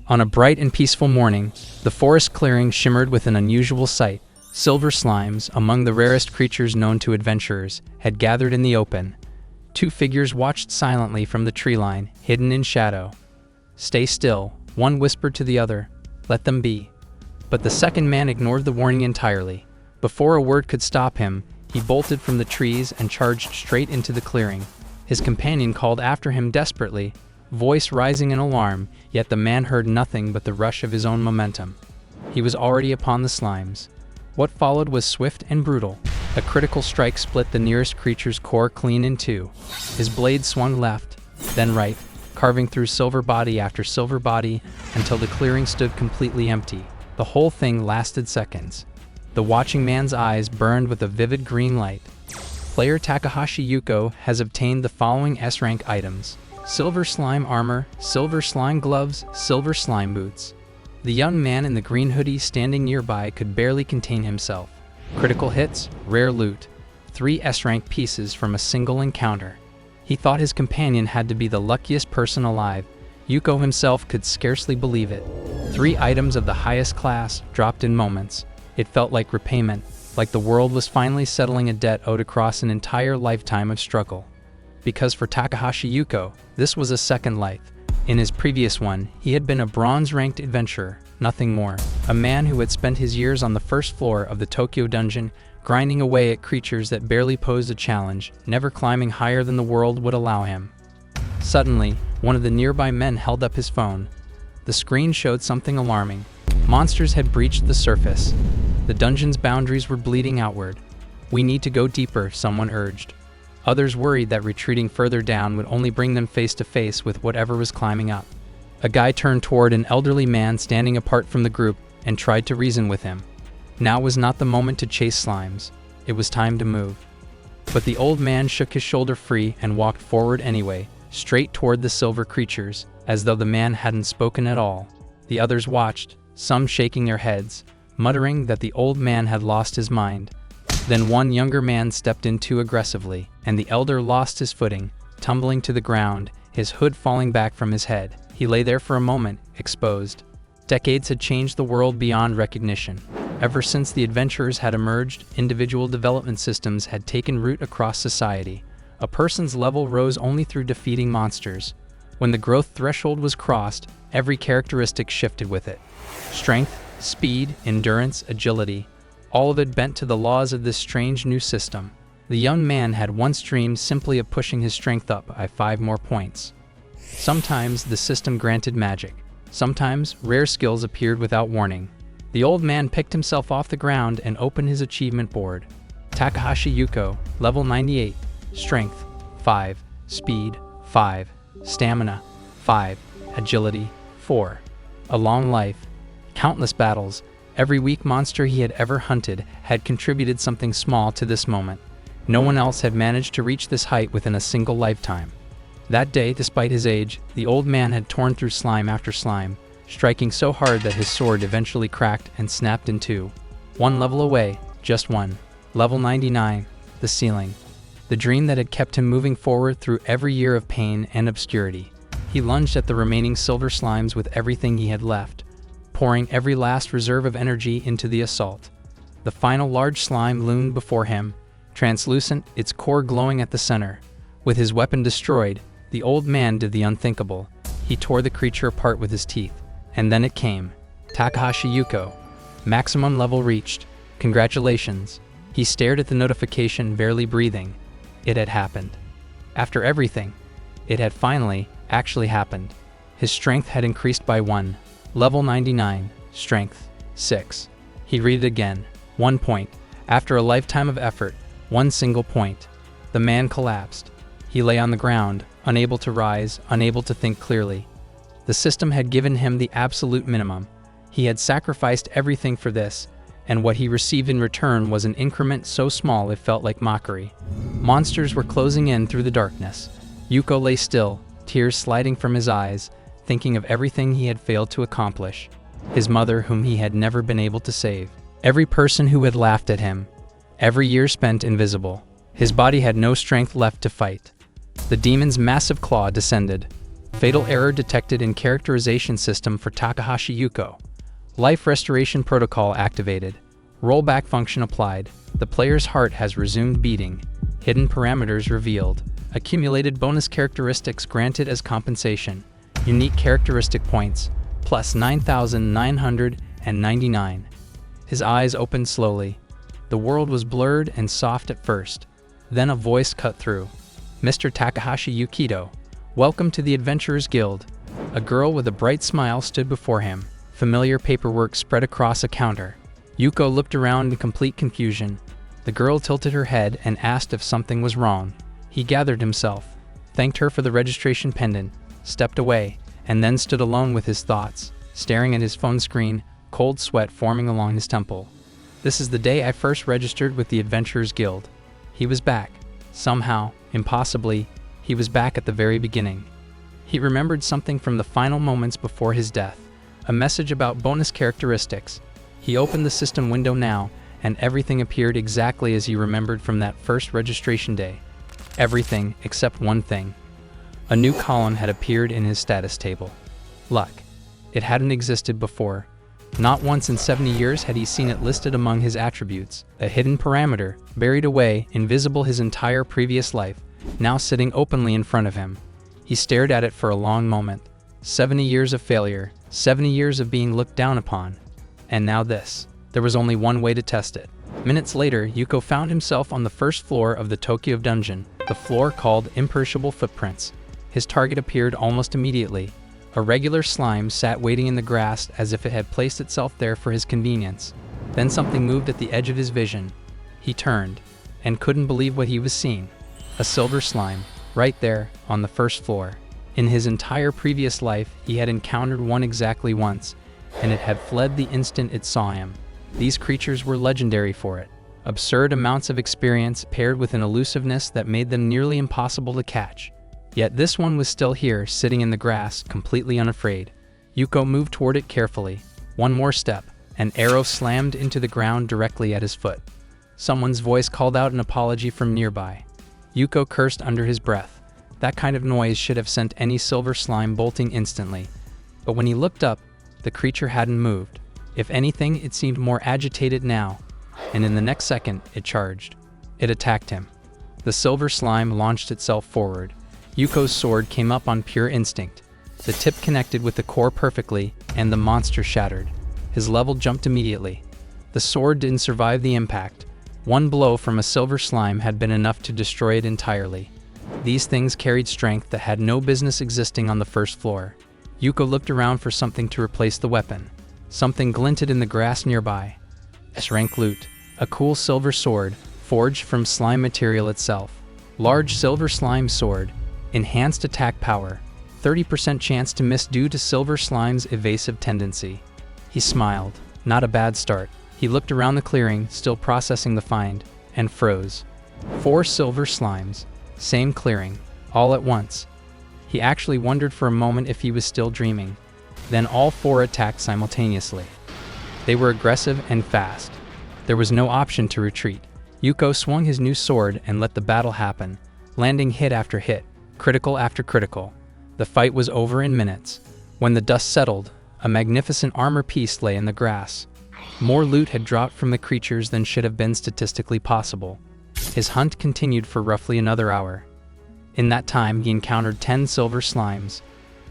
On a bright and peaceful morning, the forest clearing shimmered with an unusual sight. Silver slimes, among the rarest creatures known to adventurers, had gathered in the open. Two figures watched silently from the tree line, hidden in shadow. "Stay still," one whispered to the other. "Let them be." But the second man ignored the warning entirely. Before a word could stop him, he bolted from the trees and charged straight into the clearing. His companion called after him desperately, voice rising in alarm, yet the man heard nothing but the rush of his own momentum. He was already upon the slimes. What followed was swift and brutal. A critical strike split the nearest creature's core clean in two. His blade swung left, then right, carving through silver body after silver body until the clearing stood completely empty. The whole thing lasted seconds. The watching man's eyes burned with a vivid green light. Player Takahashi Yuko has obtained the following S-rank items: silver slime armor, silver slime gloves, silver slime boots. The young man in the green hoodie standing nearby could barely contain himself. Critical hits, rare loot. 3 S-rank pieces from a single encounter. He thought his companion had to be the luckiest person alive. Yuko himself could scarcely believe it. 3 items of the highest class, dropped in moments. It felt like repayment, like the world was finally settling a debt owed across an entire lifetime of struggle. Because for Takahashi Yuko, this was a second life. In his previous one, he had been a bronze-ranked adventurer, nothing more. A man who had spent his years on the first floor of the Tokyo dungeon, grinding away at creatures that barely posed a challenge, never climbing higher than the world would allow him. Suddenly, one of the nearby men held up his phone. The screen showed something alarming. Monsters had breached the surface. The dungeon's boundaries were bleeding outward. "We need to go deeper," someone urged. Others worried that retreating further down would only bring them face to face with whatever was climbing up. A guy turned toward an elderly man standing apart from the group and tried to reason with him. Now was not the moment to chase slimes. It was time to move. But the old man shook his shoulder free and walked forward anyway, straight toward the silver creatures, as though the man hadn't spoken at all. The others watched, some shaking their heads, muttering that the old man had lost his mind. Then one younger man stepped in too aggressively, and the elder lost his footing, tumbling to the ground, his hood falling back from his head. He lay there for a moment, exposed. Decades had changed the world beyond recognition. Ever since the adventurers had emerged, individual development systems had taken root across society. A person's level rose only through defeating monsters. When the growth threshold was crossed, every characteristic shifted with it. Strength, speed, endurance, agility. All of it bent to the laws of this strange new system. The young man had once dreamed simply of pushing his strength up by 5 more points. Sometimes the system granted magic. Sometimes rare skills appeared without warning. The old man picked himself off the ground and opened his achievement board. Takahashi Yuko, level 98. Strength, 5. Speed, 5. Stamina, 5. Agility, 4. A long life. Countless battles. Every weak monster he had ever hunted had contributed something small to this moment. No one else had managed to reach this height within a single lifetime. That day, despite his age, the old man had torn through slime after slime, striking so hard that his sword eventually cracked and snapped in two. 1 level away, just one. Level 99, the ceiling. The dream that had kept him moving forward through every year of pain and obscurity. He lunged at the remaining silver slimes with everything he had left, pouring every last reserve of energy into the assault. The final large slime loomed before him, translucent, its core glowing at the center. With his weapon destroyed, the old man did the unthinkable. He tore the creature apart with his teeth. And then it came. Takahashi Yuko. Maximum level reached. Congratulations. He stared at the notification, barely breathing. It had happened. After everything, it had finally, actually happened. His strength had increased by 1. Level 99. Strength, 6. He read it again. 1 point. After a lifetime of effort, 1 single point. The man collapsed. He lay on the ground, unable to rise, unable to think clearly. The system had given him the absolute minimum. He had sacrificed everything for this, and what he received in return was an increment so small it felt like mockery. Monsters were closing in through the darkness. Yuko lay still, tears sliding from his eyes, thinking of everything he had failed to accomplish. His mother, whom he had never been able to save. Every person who had laughed at him. Every year spent invisible. His body had no strength left to fight. The demon's massive claw descended. Fatal error detected in characterization system for Takahashi Yuko. Life restoration protocol activated. Rollback function applied. The player's heart has resumed beating. Hidden parameters revealed. Accumulated bonus characteristics granted as compensation. Unique characteristic points, plus 9,999. His eyes opened slowly. The world was blurred and soft at first. Then a voice cut through. Mr. Takahashi Yukito, welcome to the Adventurers Guild. A girl with a bright smile stood before him. Familiar paperwork spread across a counter. Yuko looked around in complete confusion. The girl tilted her head and asked if something was wrong. He gathered himself, thanked her for the registration pendant, stepped away, and then stood alone with his thoughts, staring at his phone screen, cold sweat forming along his temple. This is the day I first registered with the Adventurers Guild. He was back. Somehow, impossibly, he was back at the very beginning. He remembered something from the final moments before his death, a message about bonus characteristics. He opened the system window now, and everything appeared exactly as he remembered from that first registration day. Everything except one thing. A new column had appeared in his status table. Luck. It hadn't existed before. Not once in 70 years had he seen it listed among his attributes, a hidden parameter, buried away, invisible his entire previous life, now sitting openly in front of him. He stared at it for a long moment. 70 years of failure, 70 years of being looked down upon. And now this. There was only one way to test it. Minutes later, Yuko found himself on the first floor of the Tokyo dungeon, the floor called Imperishable Footprints. His target appeared almost immediately. A regular slime sat waiting in the grass as if it had placed itself there for his convenience. Then something moved at the edge of his vision. He turned, and couldn't believe what he was seeing. A silver slime, right there, on the first floor. In his entire previous life, he had encountered one exactly once, and it had fled the instant it saw him. These creatures were legendary for it. Absurd amounts of experience paired with an elusiveness that made them nearly impossible to catch. Yet this one was still here, sitting in the grass, completely unafraid. Yuko moved toward it carefully. One more step. An arrow slammed into the ground directly at his foot. Someone's voice called out an apology from nearby. Yuko cursed under his breath. That kind of noise should have sent any silver slime bolting instantly. But when he looked up, the creature hadn't moved. If anything, it seemed more agitated now, and in the next second, it charged. It attacked him. The silver slime launched itself forward. Yuko's sword came up on pure instinct. The tip connected with the core perfectly, and the monster shattered. His level jumped immediately. The sword didn't survive the impact. One blow from a silver slime had been enough to destroy it entirely. These things carried strength that had no business existing on the first floor. Yuko looked around for something to replace the weapon. Something glinted in the grass nearby. S-rank loot. A cool silver sword, forged from slime material itself. Large silver slime sword. Enhanced attack power. 30% chance to miss due to silver slime's evasive tendency. He smiled. Not a bad start. He looked around the clearing, still processing the find, and froze. 4 silver slimes. Same clearing. All at once. He actually wondered for a moment if he was still dreaming. Then all 4 attacked simultaneously. They were aggressive and fast. There was no option to retreat. Yuko swung his new sword and let the battle happen, landing hit after hit. Critical after critical. The fight was over in minutes. When the dust settled, a magnificent armor piece lay in the grass. More loot had dropped from the creatures than should have been statistically possible. His hunt continued for roughly another hour. In that time, he encountered 10 silver slimes.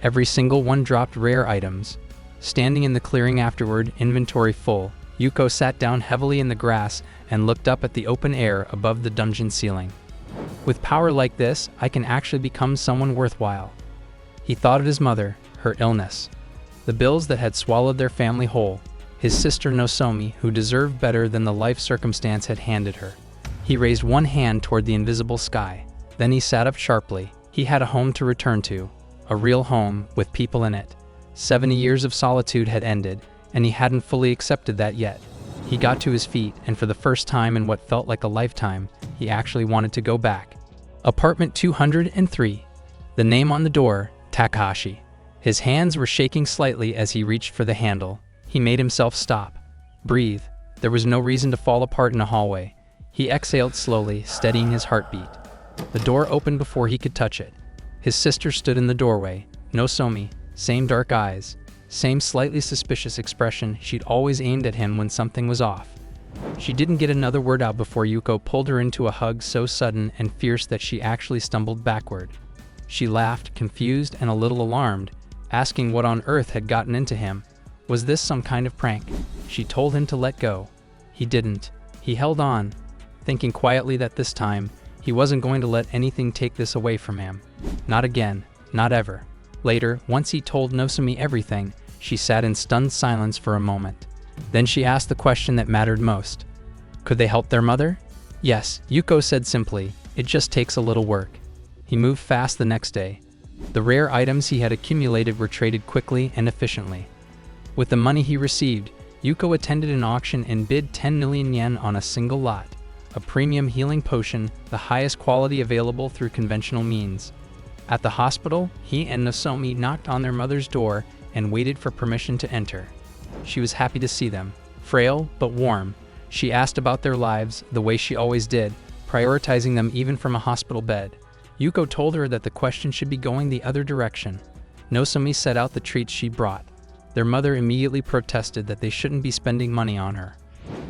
Every single one dropped rare items. Standing in the clearing afterward, inventory full, Yuko sat down heavily in the grass and looked up at the open air above the dungeon ceiling. With power like this, I can actually become someone worthwhile. He thought of his mother, her illness, the bills that had swallowed their family whole, his sister Nozomi, who deserved better than the life circumstance had handed her. He raised one hand toward the invisible sky. Then he sat up sharply. He had a home to return to, a real home with people in it. 70 years of solitude had ended, and he hadn't fully accepted that yet. He got to his feet, and for the first time in what felt like a lifetime, he actually wanted to go back. Apartment 203. The name on the door, Takahashi. His hands were shaking slightly as he reached for the handle. He made himself stop. Breathe. There was no reason to fall apart in a hallway. He exhaled slowly, steadying his heartbeat. The door opened before he could touch it. His sister stood in the doorway, Nozomi, same dark eyes, same slightly suspicious expression she'd always aimed at him when something was off. She didn't get another word out before Yuko pulled her into a hug so sudden and fierce that she actually stumbled backward. She laughed, confused and a little alarmed, asking what on earth had gotten into him. Was this some kind of prank? She told him to let go. He didn't. He held on, thinking quietly that this time, he wasn't going to let anything take this away from him. Not again, not ever. Later, once he told Nozomi everything, she sat in stunned silence for a moment. Then she asked the question that mattered most. Could they help their mother? Yes, Yuko said simply. It just takes a little work. He moved fast the next day. The rare items he had accumulated were traded quickly and efficiently. With the money he received, Yuko attended an auction and bid 10 million yen on a single lot, a premium healing potion, the highest quality available through conventional means. At the hospital, he and Nozomi knocked on their mother's door and waited for permission to enter. She was happy to see them, frail but warm. She asked about their lives the way she always did, prioritizing them even from a hospital bed. Yuko told her that the question should be going the other direction. Nozomi set out the treats she brought. Their mother immediately protested that they shouldn't be spending money on her.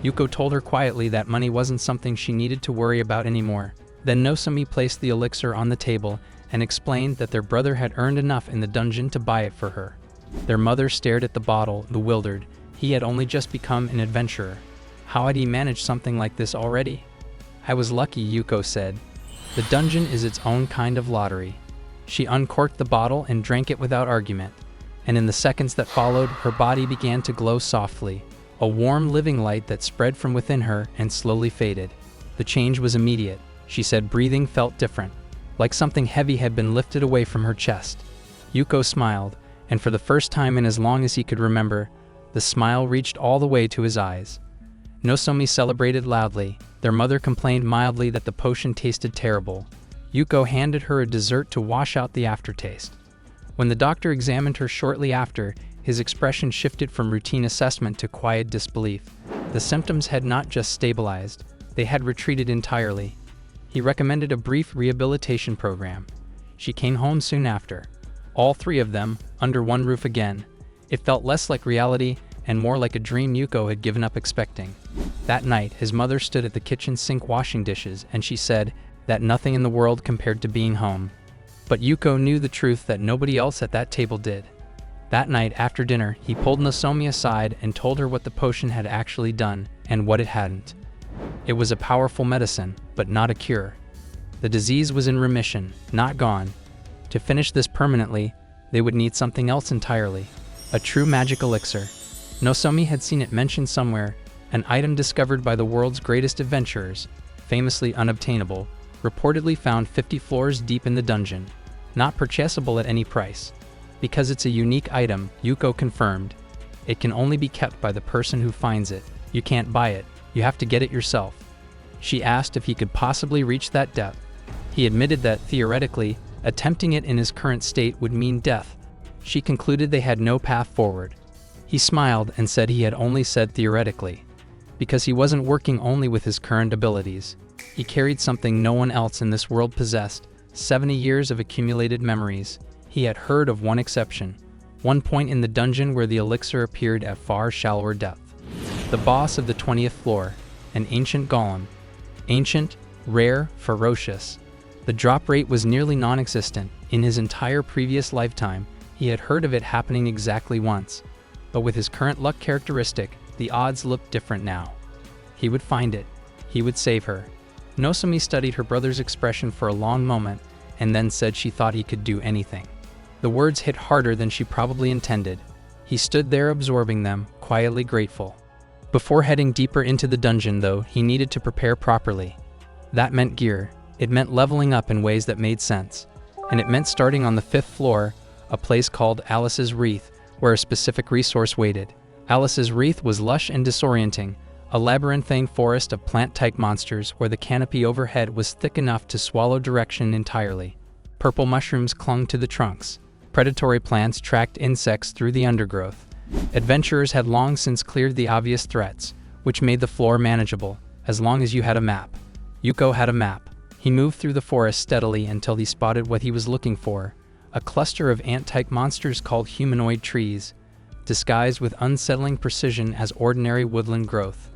Yuko told her quietly that money wasn't something she needed to worry about anymore. Then Nozomi placed the elixir on the table and explained that their brother had earned enough in the dungeon to buy it for her. Their mother stared at the bottle, bewildered. He had only just become an adventurer. How had he managed something like this already? I was lucky, Yuko said. The dungeon is its own kind of lottery. She uncorked the bottle and drank it without argument. And in the seconds that followed, her body began to glow softly, a warm living light that spread from within her and slowly faded. The change was immediate. She said breathing felt different, like something heavy had been lifted away from her chest. Yuko smiled, and for the first time in as long as he could remember, the smile reached all the way to his eyes. Nozomi celebrated loudly. Their mother complained mildly that the potion tasted terrible. Yuko handed her a dessert to wash out the aftertaste. When the doctor examined her shortly after, his expression shifted from routine assessment to quiet disbelief. The symptoms had not just stabilized, they had retreated entirely. He recommended a brief rehabilitation program. She came home soon after. All three of them, under one roof again. It felt less like reality and more like a dream Yuko had given up expecting. That night, his mother stood at the kitchen sink washing dishes, and she said that nothing in the world compared to being home. But Yuko knew the truth that nobody else at that table did. That night, after dinner, he pulled Nozomi aside and told her what the potion had actually done and what it hadn't. It was a powerful medicine, but not a cure. The disease was in remission, not gone. To finish this permanently, they would need something else entirely. A true magic elixir. Nozomi had seen it mentioned somewhere, an item discovered by the world's greatest adventurers, famously unobtainable, reportedly found 50 floors deep in the dungeon. Not purchasable at any price. Because it's a unique item, Yuko confirmed. It can only be kept by the person who finds it. You can't buy it. You have to get it yourself. She asked if he could possibly reach that depth. He admitted that, theoretically, attempting it in his current state would mean death. She concluded they had no path forward. He smiled and said he had only said theoretically, because he wasn't working only with his current abilities. He carried something no one else in this world possessed, 70 years of accumulated memories. He had heard of one exception, one point in the dungeon where the elixir appeared at far shallower depth. The boss of the 20th floor, an ancient golem. Ancient, rare, ferocious. The drop rate was nearly non-existent. In his entire previous lifetime, he had heard of it happening exactly once. But with his current luck characteristic, the odds looked different now. He would find it. He would save her. Nozomi studied her brother's expression for a long moment, and then said she thought he could do anything. The words hit harder than she probably intended. He stood there absorbing them, quietly grateful. Before heading deeper into the dungeon, though, he needed to prepare properly. That meant gear. It meant leveling up in ways that made sense. And it meant starting on the 5th floor, a place called Alice's Wreath, where a specific resource waited. Alice's Wreath was lush and disorienting, a labyrinthine forest of plant-type monsters where the canopy overhead was thick enough to swallow direction entirely. Purple mushrooms clung to the trunks. Predatory plants tracked insects through the undergrowth. Adventurers had long since cleared the obvious threats, which made the floor manageable, as long as you had a map. Yuko had a map. He moved through the forest steadily until he spotted what he was looking for, a cluster of ant-type monsters called humanoid trees, disguised with unsettling precision as ordinary woodland growth.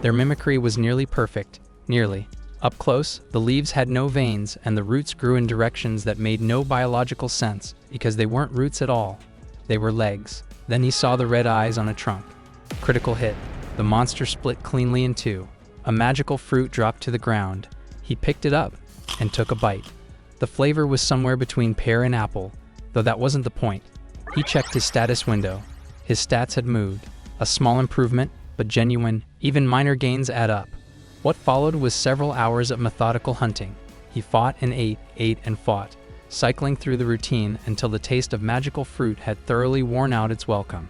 Their mimicry was nearly perfect, nearly. Up close, the leaves had no veins and the roots grew in directions that made no biological sense because they weren't roots at all. They were legs. Then he saw the red eyes on a trunk. Critical hit. The monster split cleanly in two. A magical fruit dropped to the ground. He picked it up and took a bite. The flavor was somewhere between pear and apple, though that wasn't the point. He checked his status window. His stats had moved. A small improvement, but genuine. Even minor gains add up. What followed was several hours of methodical hunting. He fought and ate and fought, cycling through the routine until the taste of magical fruit had thoroughly worn out its welcome.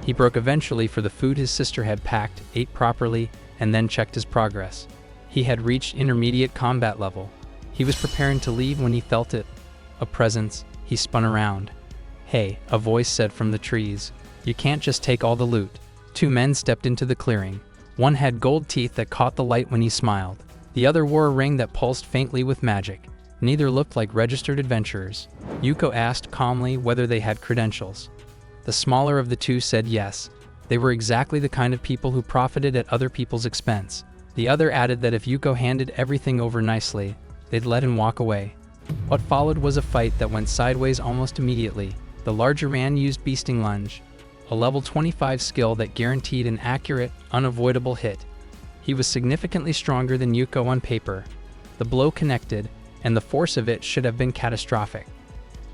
He broke eventually for the food his sister had packed, ate properly, and then checked his progress. He had reached intermediate combat level. He was preparing to leave when he felt it. A presence. He spun around. "Hey," a voice said from the trees. "You can't just take all the loot." Two men stepped into the clearing. One had gold teeth that caught the light when he smiled. The other wore a ring that pulsed faintly with magic. Neither looked like registered adventurers. Yuko asked calmly whether they had credentials. The smaller of the two said yes. They were exactly the kind of people who profited at other people's expense. The other added that if Yuko handed everything over nicely, they'd let him walk away. What followed was a fight that went sideways almost immediately. The larger man used Beasting Lunge, a level 25 skill that guaranteed an accurate, unavoidable hit. He was significantly stronger than Yuko on paper. The blow connected, and the force of it should have been catastrophic.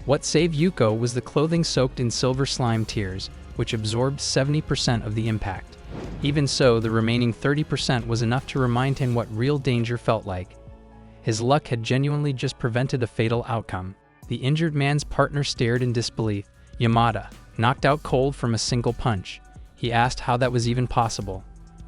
What saved Yuko was the clothing soaked in silver slime tears, which absorbed 70% of the impact. Even so, the remaining 30% was enough to remind him what real danger felt like. His luck had genuinely just prevented a fatal outcome. The injured man's partner stared in disbelief. Yamada, knocked out cold from a single punch. He asked how that was even possible.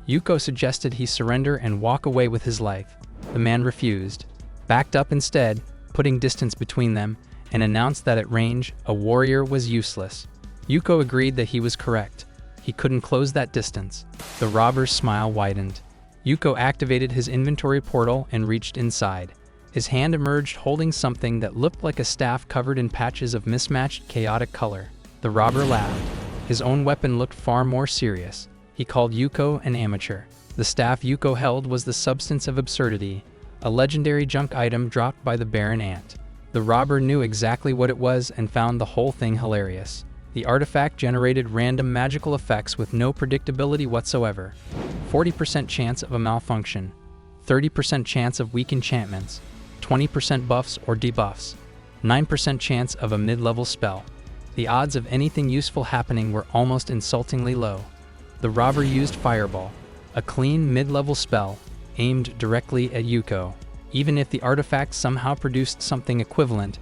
Yuko suggested he surrender and walk away with his life. The man refused, backed up instead, putting distance between them, and announced that at range, a warrior was useless. Yuko agreed that he was correct. He couldn't close that distance. The robber's smile widened. Yuko activated his inventory portal and reached inside. His hand emerged holding something that looked like a staff covered in patches of mismatched, chaotic color. The robber laughed. His own weapon looked far more serious. He called Yuko an amateur. The staff Yuko held was the substance of absurdity, a legendary junk item dropped by the Baron Ant. The robber knew exactly what it was and found the whole thing hilarious. The artifact generated random magical effects with no predictability whatsoever. 40% chance of a malfunction, 30% chance of weak enchantments, 20% buffs or debuffs, 9% chance of a mid-level spell. The odds of anything useful happening were almost insultingly low. The robber used Fireball, a clean mid-level spell, aimed directly at Yuko. Even if the artifact somehow produced something equivalent,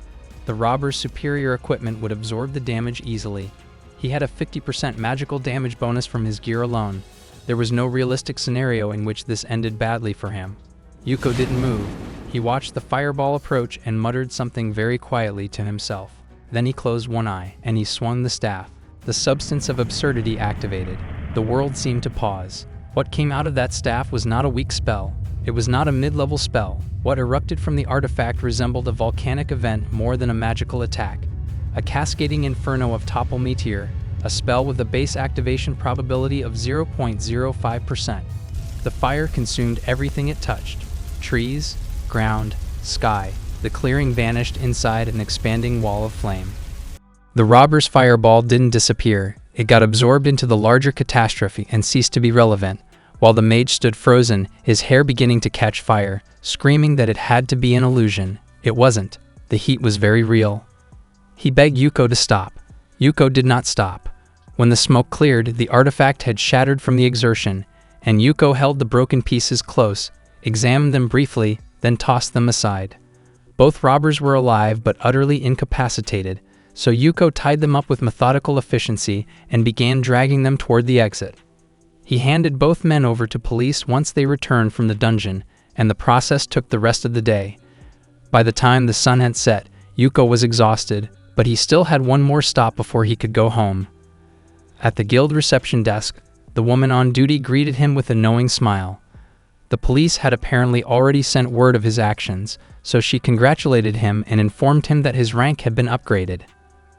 the robber's superior equipment would absorb the damage easily. He had a 50% magical damage bonus from his gear alone. There was no realistic scenario in which this ended badly for him. Yuko didn't move. He watched the fireball approach and muttered something very quietly to himself. Then he closed one eye, and he swung the staff. The substance of absurdity activated. The world seemed to pause. What came out of that staff was not a weak spell. It was not a mid-level spell. What erupted from the artifact resembled a volcanic event more than a magical attack. A cascading inferno of topple meteor, a spell with a base activation probability of 0.05%. The fire consumed everything it touched. Trees, ground, sky. The clearing vanished inside an expanding wall of flame. The robber's fireball didn't disappear. It got absorbed into the larger catastrophe and ceased to be relevant. While the mage stood frozen, his hair beginning to catch fire, screaming that it had to be an illusion. It wasn't. The heat was very real. He begged Yuko to stop. Yuko did not stop. When the smoke cleared, the artifact had shattered from the exertion, and Yuko held the broken pieces close, examined them briefly, then tossed them aside. Both robbers were alive but utterly incapacitated, so Yuko tied them up with methodical efficiency and began dragging them toward the exit. He handed both men over to police once they returned from the dungeon, and the process took the rest of the day. By the time the sun had set, Yuko was exhausted, but he still had one more stop before he could go home. At the guild reception desk, the woman on duty greeted him with a knowing smile. The police had apparently already sent word of his actions, so she congratulated him and informed him that his rank had been upgraded.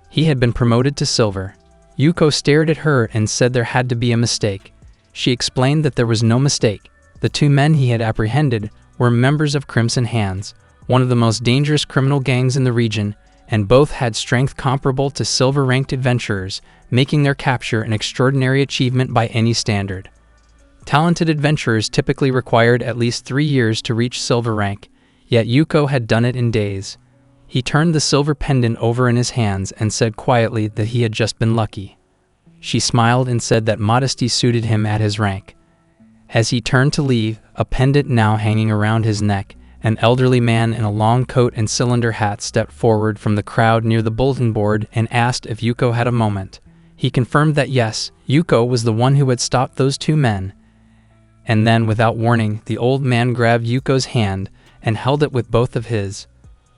He had been promoted to silver. Yuko stared at her and said there had to be a mistake. She explained that there was no mistake. The two men he had apprehended were members of Crimson Hands, one of the most dangerous criminal gangs in the region, and both had strength comparable to silver-ranked adventurers, making their capture an extraordinary achievement by any standard. Talented adventurers typically required at least 3 years to reach silver rank, yet Yuko had done it in days. He turned the silver pendant over in his hands and said quietly that he had just been lucky. She smiled and said that modesty suited him at his rank. As he turned to leave, a pendant now hanging around his neck, an elderly man in a long coat and cylinder hat stepped forward from the crowd near the bulletin board and asked if Yuko had a moment. He confirmed that yes, Yuko was the one who had stopped those two men. And then, without warning, the old man grabbed Yuko's hand and held it with both of his.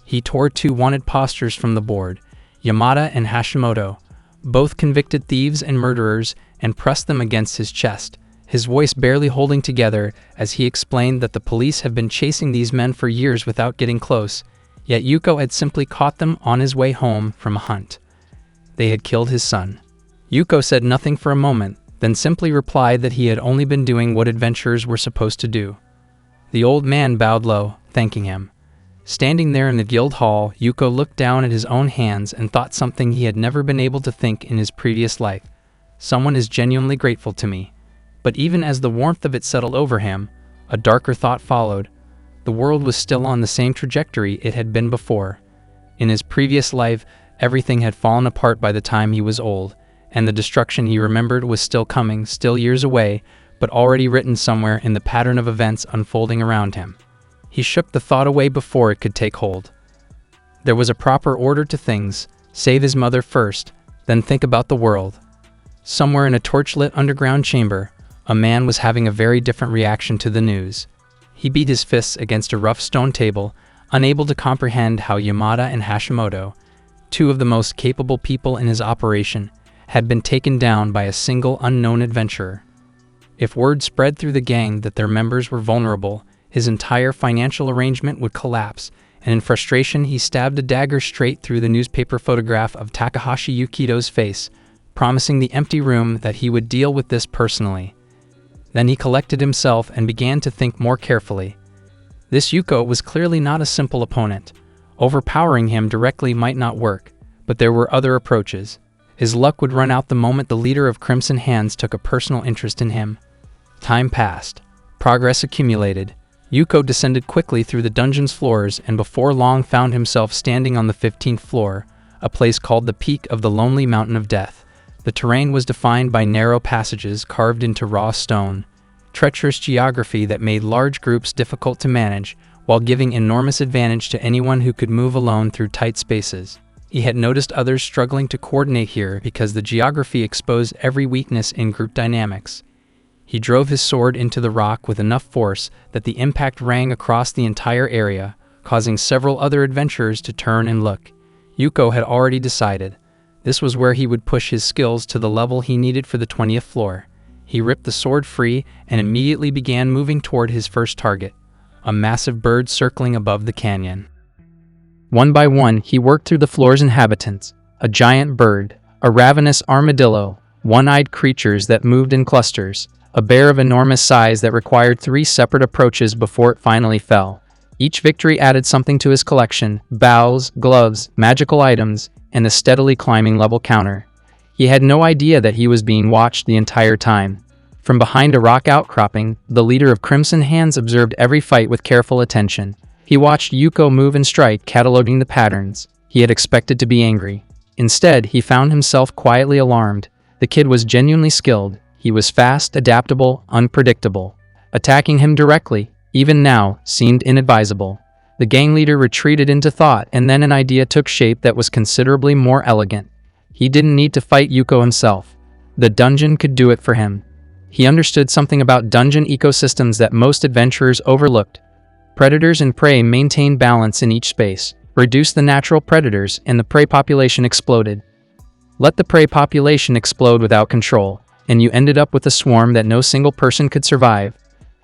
He tore 2 wanted posters from the board, Yamada and Hashimoto, both convicted thieves and murderers, and pressed them against his chest, his voice barely holding together as he explained that the police have been chasing these men for years without getting close, yet Yuko had simply caught them on his way home from a hunt. They had killed his son. Yuko said nothing for a moment, then simply replied that he had only been doing what adventurers were supposed to do. The old man bowed low, thanking him. Standing there in the guild hall, Yuko looked down at his own hands and thought something he had never been able to think in his previous life. Someone is genuinely grateful to me. But even as the warmth of it settled over him, a darker thought followed. The world was still on the same trajectory it had been before. In his previous life, everything had fallen apart by the time he was old, and the destruction he remembered was still coming, still years away, but already written somewhere in the pattern of events unfolding around him. He shook the thought away before it could take hold. There was a proper order to things: save his mother first, then think about the world. Somewhere in a torch-lit underground chamber, a man was having a very different reaction to the news. He beat his fists against a rough stone table, unable to comprehend how Yamada and Hashimoto, 2 of the most capable people in his operation, had been taken down by a single unknown adventurer. If word spread through the gang that their members were vulnerable, his entire financial arrangement would collapse, and in frustration he stabbed a dagger straight through the newspaper photograph of Takahashi Yukito's face, promising the empty room that he would deal with this personally. Then he collected himself and began to think more carefully. This Yuko was clearly not a simple opponent. Overpowering him directly might not work, but there were other approaches. His luck would run out the moment the leader of Crimson Hands took a personal interest in him. Time passed. Progress accumulated. Yuko descended quickly through the dungeon's floors and before long found himself standing on the 15th floor, a place called the Peak of the Lonely Mountain of Death. The terrain was defined by narrow passages carved into raw stone, treacherous geography that made large groups difficult to manage, while giving enormous advantage to anyone who could move alone through tight spaces. He had noticed others struggling to coordinate here because the geography exposed every weakness in group dynamics. He drove his sword into the rock with enough force that the impact rang across the entire area, causing several other adventurers to turn and look. Yuko had already decided. This was where he would push his skills to the level he needed for the 20th floor. He ripped the sword free and immediately began moving toward his first target, a massive bird circling above the canyon. One by one, he worked through the floor's inhabitants: a giant bird, a ravenous armadillo, one-eyed creatures that moved in clusters, a bear of enormous size that required 3 separate approaches before it finally fell. Each victory added something to his collection: bows, gloves, magical items, and a steadily climbing level counter. He had no idea that he was being watched the entire time. From behind a rock outcropping, the leader of Crimson Hands observed every fight with careful attention. He watched Yuko move and strike, cataloging the patterns. He had expected to be angry. Instead, he found himself quietly alarmed. The kid was genuinely skilled. He was fast, adaptable, unpredictable. Attacking him directly, even now, seemed inadvisable. The gang leader retreated into thought, and then an idea took shape that was considerably more elegant. He didn't need to fight Yuko himself. The dungeon could do it for him. He understood something about dungeon ecosystems that most adventurers overlooked. Predators and prey maintained balance in each space. Reduce the natural predators, and the prey population exploded. Let the prey population explode without control, and you ended up with a swarm that no single person could survive.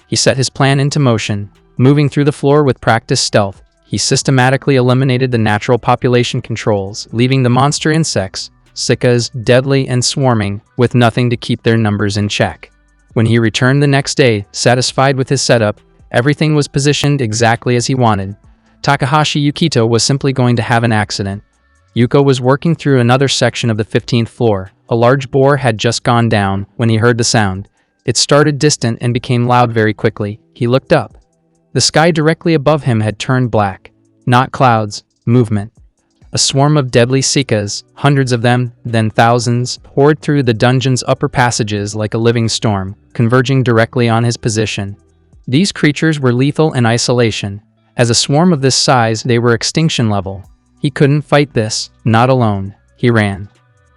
He set his plan into motion. Moving through the floor with practiced stealth, he systematically eliminated the natural population controls, leaving the monster insects, cicadas, deadly and swarming, with nothing to keep their numbers in check. When he returned the next day, satisfied with his setup, everything was positioned exactly as he wanted. Takahashi Yukito was simply going to have an accident. Yuko was working through another section of the 15th floor. A large boar had just gone down when he heard the sound. It started distant and became loud very quickly. He looked up. The sky directly above him had turned black. Not clouds, movement. A swarm of deadly cicadas, hundreds of them, then thousands, poured through the dungeon's upper passages like a living storm, converging directly on his position. These creatures were lethal in isolation. As a swarm of this size, they were extinction level. He couldn't fight this, not alone. He ran.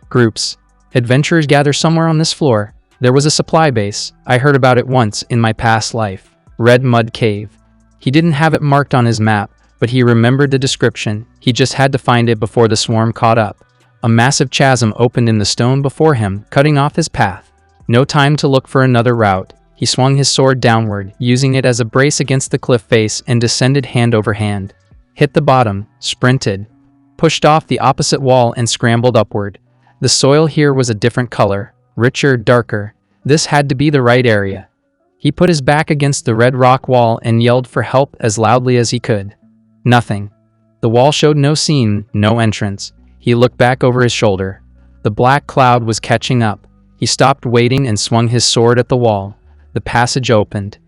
Groups. Adventurers gather somewhere on this floor. There was a supply base. I heard about it once in my past life. Red Mud Cave. He didn't have it marked on his map, but he remembered the description. He just had to find it before the swarm caught up. A massive chasm opened in the stone before him, cutting off his path. No time to look for another route. He swung his sword downward, using it as a brace against the cliff face, and descended hand over hand. Hit the bottom, sprinted, pushed off the opposite wall and scrambled upward. The soil here was a different color, richer, darker. This had to be the right area. He put his back against the red rock wall and yelled for help as loudly as he could. Nothing. The wall showed no scene, no entrance. He looked back over his shoulder. The black cloud was catching up. He stopped waiting and swung his sword at the wall. The passage opened.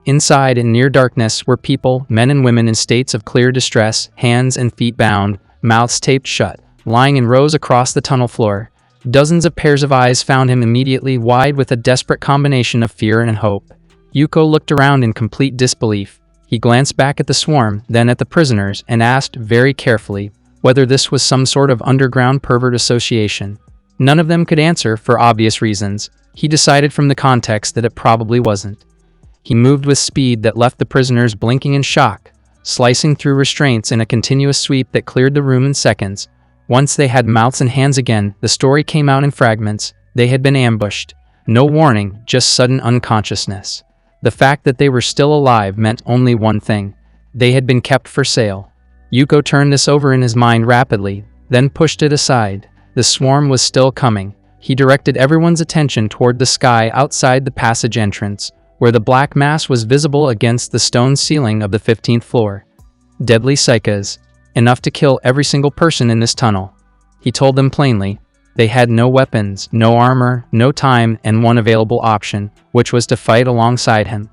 Inside, in near darkness, were people, men and women in states of clear distress, hands and feet bound, mouths taped shut, lying in rows across the tunnel floor. Dozens of pairs of eyes found him immediately, wide with a desperate combination of fear and hope. Yuko looked around in complete disbelief. He glanced back at the swarm, then at the prisoners, and asked very carefully whether this was some sort of underground pervert association. None of them could answer for obvious reasons. He decided from the context that it probably wasn't. He moved with speed that left the prisoners blinking in shock, slicing through restraints in a continuous sweep that cleared the room in seconds. Once they had mouths and hands again, the story came out in fragments. They had been ambushed. No warning, just sudden unconsciousness. The fact that they were still alive meant only one thing. They had been kept for sale. Yuko turned this over in his mind rapidly, then pushed it aside. The swarm was still coming. He directed everyone's attention toward the sky outside the passage entrance, where the black mass was visible against the stone ceiling of the 15th floor. Deadly cicadas, enough to kill every single person in this tunnel. He told them plainly. They had no weapons, no armor, no time, and one available option, which was to fight alongside him.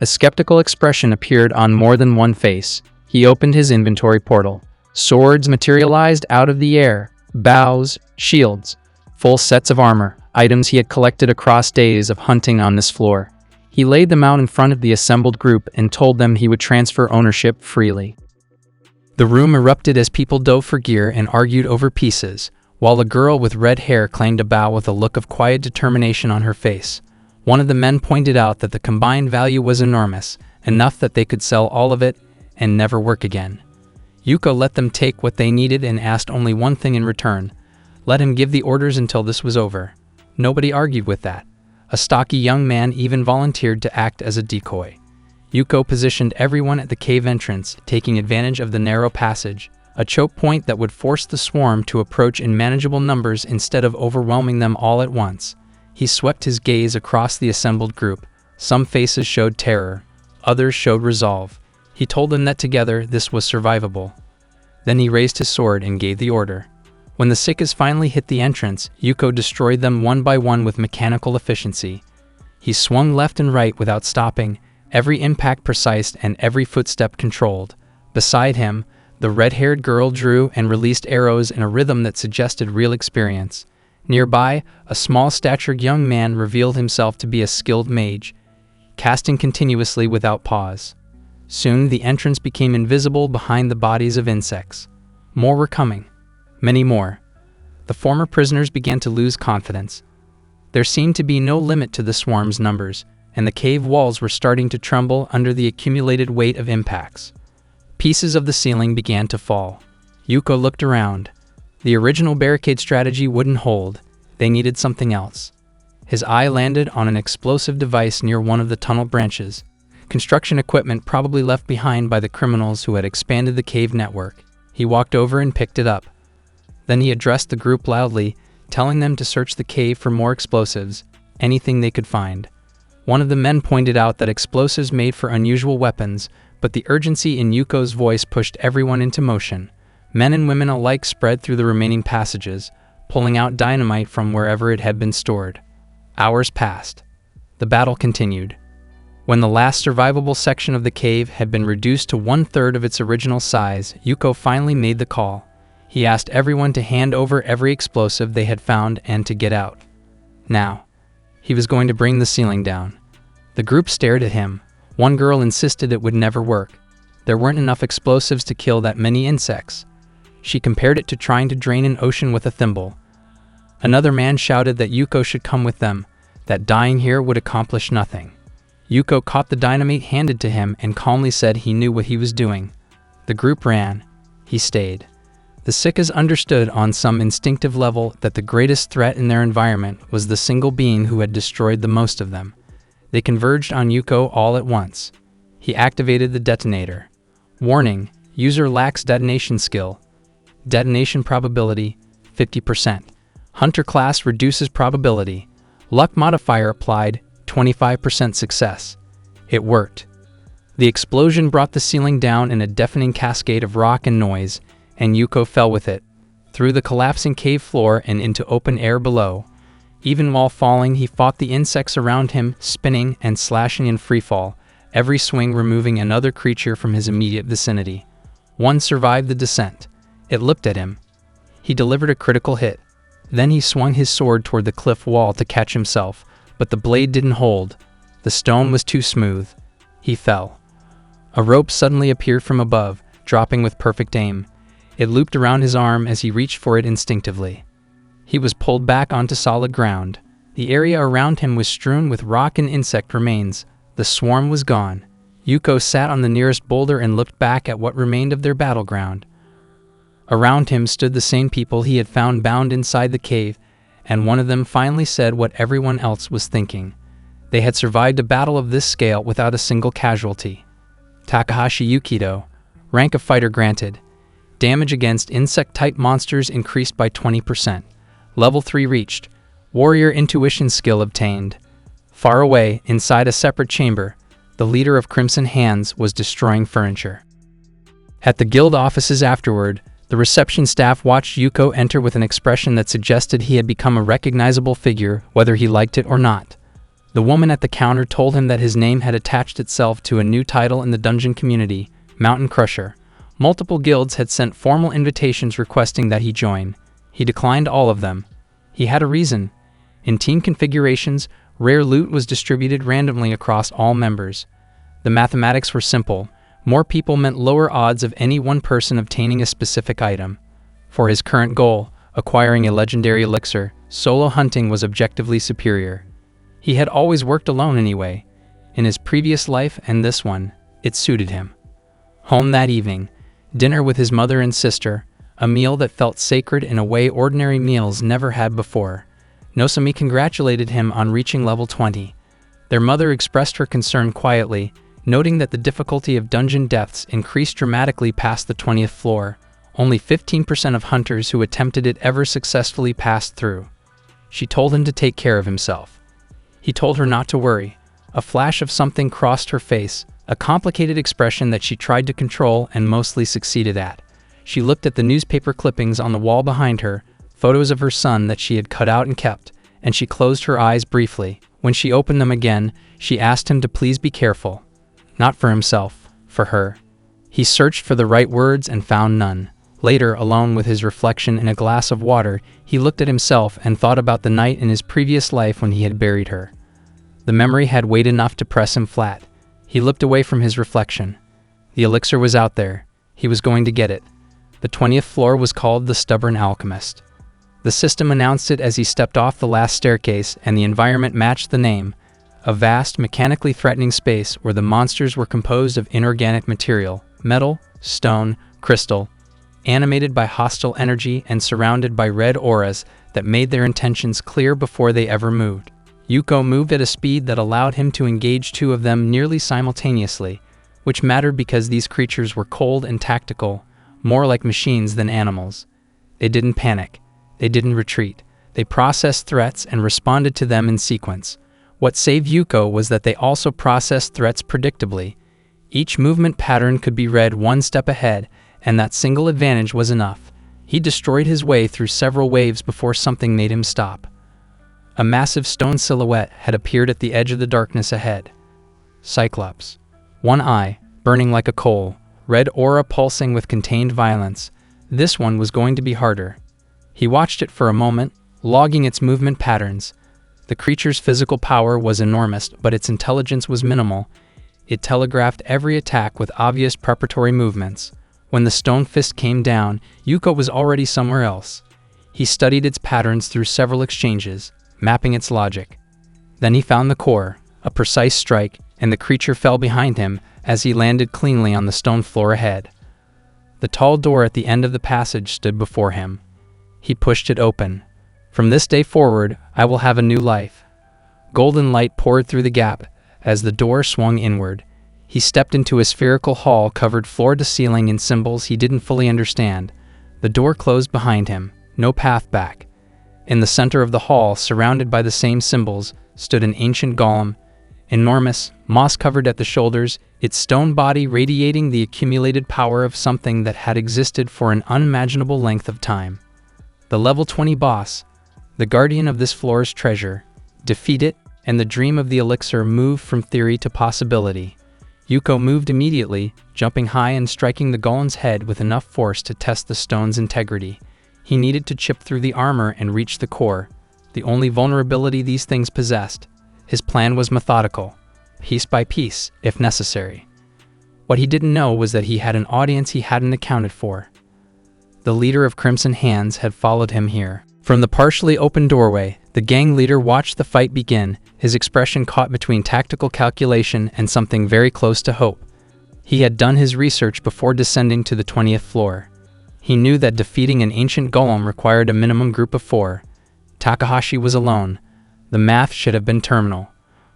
A skeptical expression appeared on more than one face. He opened his inventory portal. Swords materialized out of the air, bows, shields, full sets of armor, items he had collected across days of hunting on this floor. He laid them out in front of the assembled group and told them he would transfer ownership freely. The room erupted as people dove for gear and argued over pieces, while a girl with red hair claimed a bow with a look of quiet determination on her face. One of the men pointed out that the combined value was enormous, enough that they could sell all of it and never work again. Yuko let them take what they needed and asked only one thing in return. Let him give the orders until this was over. Nobody argued with that. A stocky young man even volunteered to act as a decoy. Yuko positioned everyone at the cave entrance, taking advantage of the narrow passage, a choke point that would force the swarm to approach in manageable numbers instead of overwhelming them all at once. He swept his gaze across the assembled group. Some faces showed terror, others showed resolve. He told them that together this was survivable. Then he raised his sword and gave the order. When the cicadas finally hit the entrance, Yuko destroyed them one by one with mechanical efficiency. He swung left and right without stopping, every impact precise and every footstep controlled. Beside him, the red-haired girl drew and released arrows in a rhythm that suggested real experience. Nearby, a small-statured young man revealed himself to be a skilled mage, casting continuously without pause. Soon, the entrance became invisible behind the bodies of insects. More were coming. Many more. The former prisoners began to lose confidence. There seemed to be no limit to the swarm's numbers, and the cave walls were starting to tremble under the accumulated weight of impacts. Pieces of the ceiling began to fall. Yuko looked around. The original barricade strategy wouldn't hold. They needed something else. His eye landed on an explosive device near one of the tunnel branches. Construction equipment probably left behind by the criminals who had expanded the cave network. He walked over and picked it up. Then he addressed the group loudly, telling them to search the cave for more explosives, anything they could find. One of the men pointed out that explosives made for unusual weapons, but the urgency in Yuko's voice pushed everyone into motion. Men and women alike spread through the remaining passages, pulling out dynamite from wherever it had been stored. Hours passed. The battle continued. When the last survivable section of the cave had been reduced to 1/3 of its original size, Yuko finally made the call. He asked everyone to hand over every explosive they had found and to get out. Now, he was going to bring the ceiling down. The group stared at him. One girl insisted it would never work. There weren't enough explosives to kill that many insects. She compared it to trying to drain an ocean with a thimble. Another man shouted that Yuko should come with them, that dying here would accomplish nothing. Yuko caught the dynamite handed to him and calmly said he knew what he was doing. The group ran. He stayed. The Sikas understood on some instinctive level that the greatest threat in their environment was the single being who had destroyed the most of them. They converged on Yuko all at once. He activated the detonator. Warning: user lacks detonation skill. Detonation probability, 50%. Hunter class reduces probability. Luck modifier applied, 25% success. It worked. The explosion brought the ceiling down in a deafening cascade of rock and noise, and Yuko fell with it, through the collapsing cave floor and into open air below. Even while falling, he fought the insects around him, spinning and slashing in freefall, every swing removing another creature from his immediate vicinity. One survived the descent. It looked at him. He delivered a critical hit. Then he swung his sword toward the cliff wall to catch himself, but the blade didn't hold. The stone was too smooth. He fell. A rope suddenly appeared from above, dropping with perfect aim. It looped around his arm as he reached for it instinctively. He was pulled back onto solid ground. The area around him was strewn with rock and insect remains. The swarm was gone. Yuko sat on the nearest boulder and looked back at what remained of their battleground. Around him stood the same people he had found bound inside the cave, and one of them finally said what everyone else was thinking. They had survived a battle of this scale without a single casualty. Takahashi Yukito. Rank of fighter granted. Damage against insect-type monsters increased by 20%. Level 3 reached. Warrior intuition skill obtained. Far away, inside a separate chamber, the leader of Crimson Hands was destroying furniture. At the guild offices afterward, the reception staff watched Yuko enter with an expression that suggested he had become a recognizable figure, whether he liked it or not. The woman at the counter told him that his name had attached itself to a new title in the dungeon community, Mountain Crusher. Multiple guilds had sent formal invitations requesting that he join. He declined all of them. He had a reason. In team configurations, rare loot was distributed randomly across all members. The mathematics were simple. More people meant lower odds of any one person obtaining a specific item. For his current goal, acquiring a legendary elixir, solo hunting was objectively superior. He had always worked alone anyway. In his previous life and this one, it suited him. Home that evening. Dinner with his mother and sister, a meal that felt sacred in a way ordinary meals never had before. Nosami congratulated him on reaching level 20. Their mother expressed her concern quietly, noting that the difficulty of dungeon deaths increased dramatically past the 20th floor. Only 15% of hunters who attempted it ever successfully passed through. She told him to take care of himself. He told her not to worry. A flash of something crossed her face, a complicated expression that she tried to control and mostly succeeded at. She looked at the newspaper clippings on the wall behind her, photos of her son that she had cut out and kept, and she closed her eyes briefly. When she opened them again, she asked him to please be careful. Not for himself, for her. He searched for the right words and found none. Later, alone with his reflection in a glass of water, he looked at himself and thought about the night in his previous life when he had buried her. The memory had weight enough to press him flat. He looked away from his reflection. The elixir was out there. He was going to get it. The 20th floor was called the Stubborn Alchemist. The system announced it as he stepped off the last staircase, and the environment matched the name. A vast, mechanically threatening space where the monsters were composed of inorganic material, metal, stone, crystal, animated by hostile energy and surrounded by red auras that made their intentions clear before they ever moved. Yuko moved at a speed that allowed him to engage two of them nearly simultaneously, which mattered because these creatures were cold and tactical, more like machines than animals. They didn't panic. They didn't retreat. They processed threats and responded to them in sequence. What saved Yuko was that they also processed threats predictably. Each movement pattern could be read one step ahead, and that single advantage was enough. He destroyed his way through several waves before something made him stop. A massive stone silhouette had appeared at the edge of the darkness ahead. Cyclops. One eye, burning like a coal, red aura pulsing with contained violence. This one was going to be harder. He watched it for a moment, logging its movement patterns. The creature's physical power was enormous, but its intelligence was minimal. It telegraphed every attack with obvious preparatory movements. When the stone fist came down, Yuko was already somewhere else. He studied its patterns through several exchanges, mapping its logic. Then he found the core, a precise strike, and the creature fell behind him as he landed cleanly on the stone floor ahead. The tall door at the end of the passage stood before him. He pushed it open. From this day forward, I will have a new life. Golden light poured through the gap as the door swung inward. He stepped into a spherical hall covered floor to ceiling in symbols he didn't fully understand. The door closed behind him, no path back. In the center of the hall, surrounded by the same symbols, stood an ancient golem, enormous, moss-covered at the shoulders, its stone body radiating the accumulated power of something that had existed for an unimaginable length of time. The level 20 boss, the guardian of this floor's treasure, defeat it, and the dream of the elixir moved from theory to possibility. Yuko moved immediately, jumping high and striking the golem's head with enough force to test the stone's integrity. He needed to chip through the armor and reach the core, the only vulnerability these things possessed. His plan was methodical, piece by piece, if necessary. What he didn't know was that he had an audience he hadn't accounted for. The leader of Crimson Hands had followed him here. From the partially open doorway, the gang leader watched the fight begin, his expression caught between tactical calculation and something very close to hope. He had done his research before descending to the 20th floor. He knew that defeating an ancient golem required a minimum group of 4. Takahashi was alone. The math should have been terminal.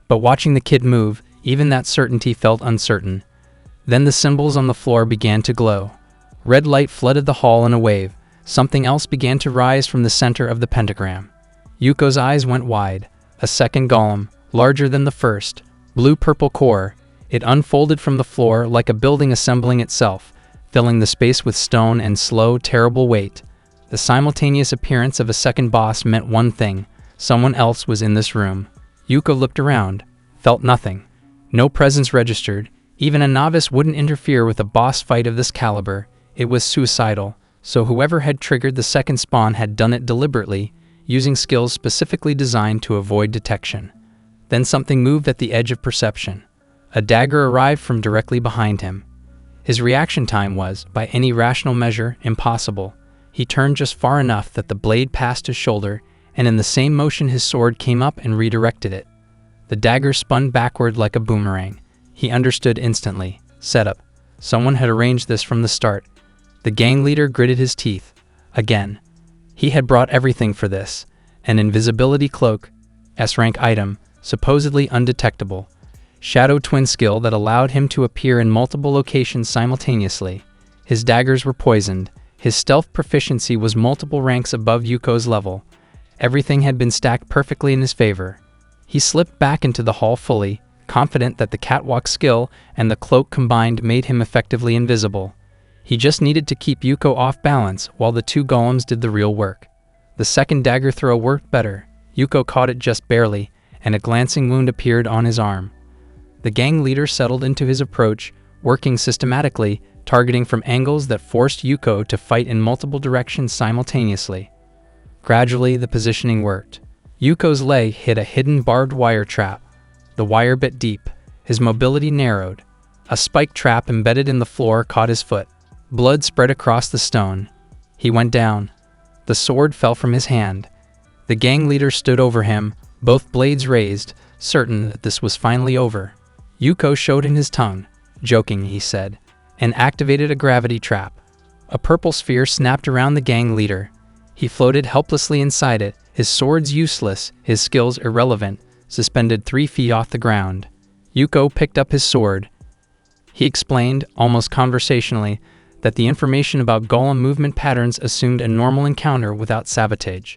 But watching the kid move, even that certainty felt uncertain. Then the symbols on the floor began to glow. Red light flooded the hall in a wave. Something else began to rise from the center of the pentagram. Yuko's eyes went wide. A second golem, larger than the first, blue-purple core. It unfolded from the floor like a building assembling itself, filling the space with stone and slow, terrible weight. The simultaneous appearance of a second boss meant one thing: someone else was in this room. Yuko looked around, felt nothing. No presence registered. Even a novice wouldn't interfere with a boss fight of this caliber. It was suicidal, so whoever had triggered the second spawn had done it deliberately, using skills specifically designed to avoid detection. Then something moved at the edge of perception. A dagger arrived from directly behind him. His reaction time was, by any rational measure, impossible. He turned just far enough that the blade passed his shoulder, and in the same motion his sword came up and redirected it. The dagger spun backward like a boomerang. He understood instantly. Setup. Someone had arranged this from the start. The gang leader gritted his teeth. Again. He had brought everything for this. An invisibility cloak, S-rank item, supposedly undetectable. Shadow twin skill that allowed him to appear in multiple locations simultaneously. His daggers were poisoned. His stealth proficiency was multiple ranks above Yuko's level. Everything had been stacked perfectly in his favor. He slipped back into the hall fully, confident that the catwalk skill and the cloak combined made him effectively invisible. He just needed to keep Yuko off balance while the two golems did the real work. The second dagger throw worked better. Yuko caught it just barely, and a glancing wound appeared on his arm. The gang leader settled into his approach, working systematically, targeting from angles that forced Yuko to fight in multiple directions simultaneously. Gradually, the positioning worked. Yuko's leg hit a hidden barbed wire trap. The wire bit deep. His mobility narrowed. A spike trap embedded in the floor caught his foot. Blood spread across the stone. He went down. The sword fell from his hand. The gang leader stood over him, both blades raised, certain that this was finally over. Yuko showed him his tongue. Joking, he said, and activated a gravity trap. A purple sphere snapped around the gang leader. He floated helplessly inside it, his swords useless, his skills irrelevant. suspended 3 feet off the ground. Yuko picked up his sword. He explained, almost conversationally, that the information about golem movement patterns assumed a normal encounter without sabotage.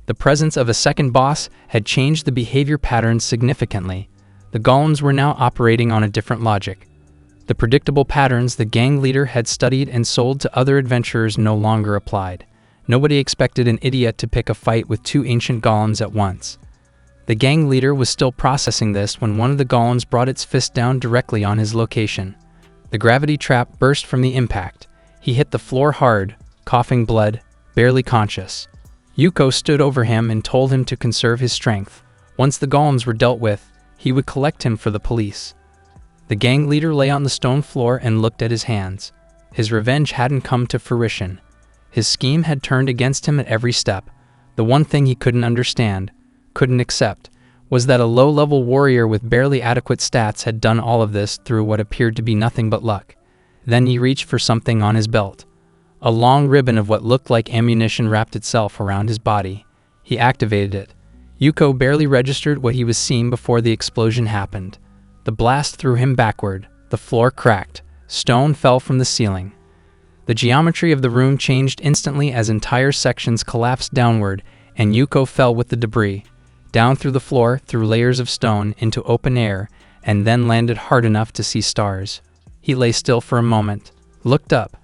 The presence of a second boss had changed the behavior patterns significantly. The golems were now operating on a different logic. The predictable patterns the gang leader had studied and sold to other adventurers no longer applied. Nobody expected an idiot to pick a fight with 2 ancient golems at once. The gang leader was still processing this when one of the golems brought its fist down directly on his location. The gravity trap burst from the impact. He hit the floor hard, coughing blood, barely conscious. Yuko stood over him and told him to conserve his strength. Once the golems were dealt with, he would collect him for the police. The gang leader lay on the stone floor and looked at his hands. His revenge hadn't come to fruition. His scheme had turned against him at every step. The one thing he couldn't understand, couldn't accept, was that a low-level warrior with barely adequate stats had done all of this through what appeared to be nothing but luck. Then he reached for something on his belt. A long ribbon of what looked like ammunition wrapped itself around his body. He activated it. Yuko barely registered what he was seeing before the explosion happened. The blast threw him backward. The floor cracked. Stone fell from the ceiling. The geometry of the room changed instantly as entire sections collapsed downward, and Yuko fell with the debris, down through the floor, through layers of stone, into open air, and then landed hard enough to see stars. He lay still for a moment, looked up.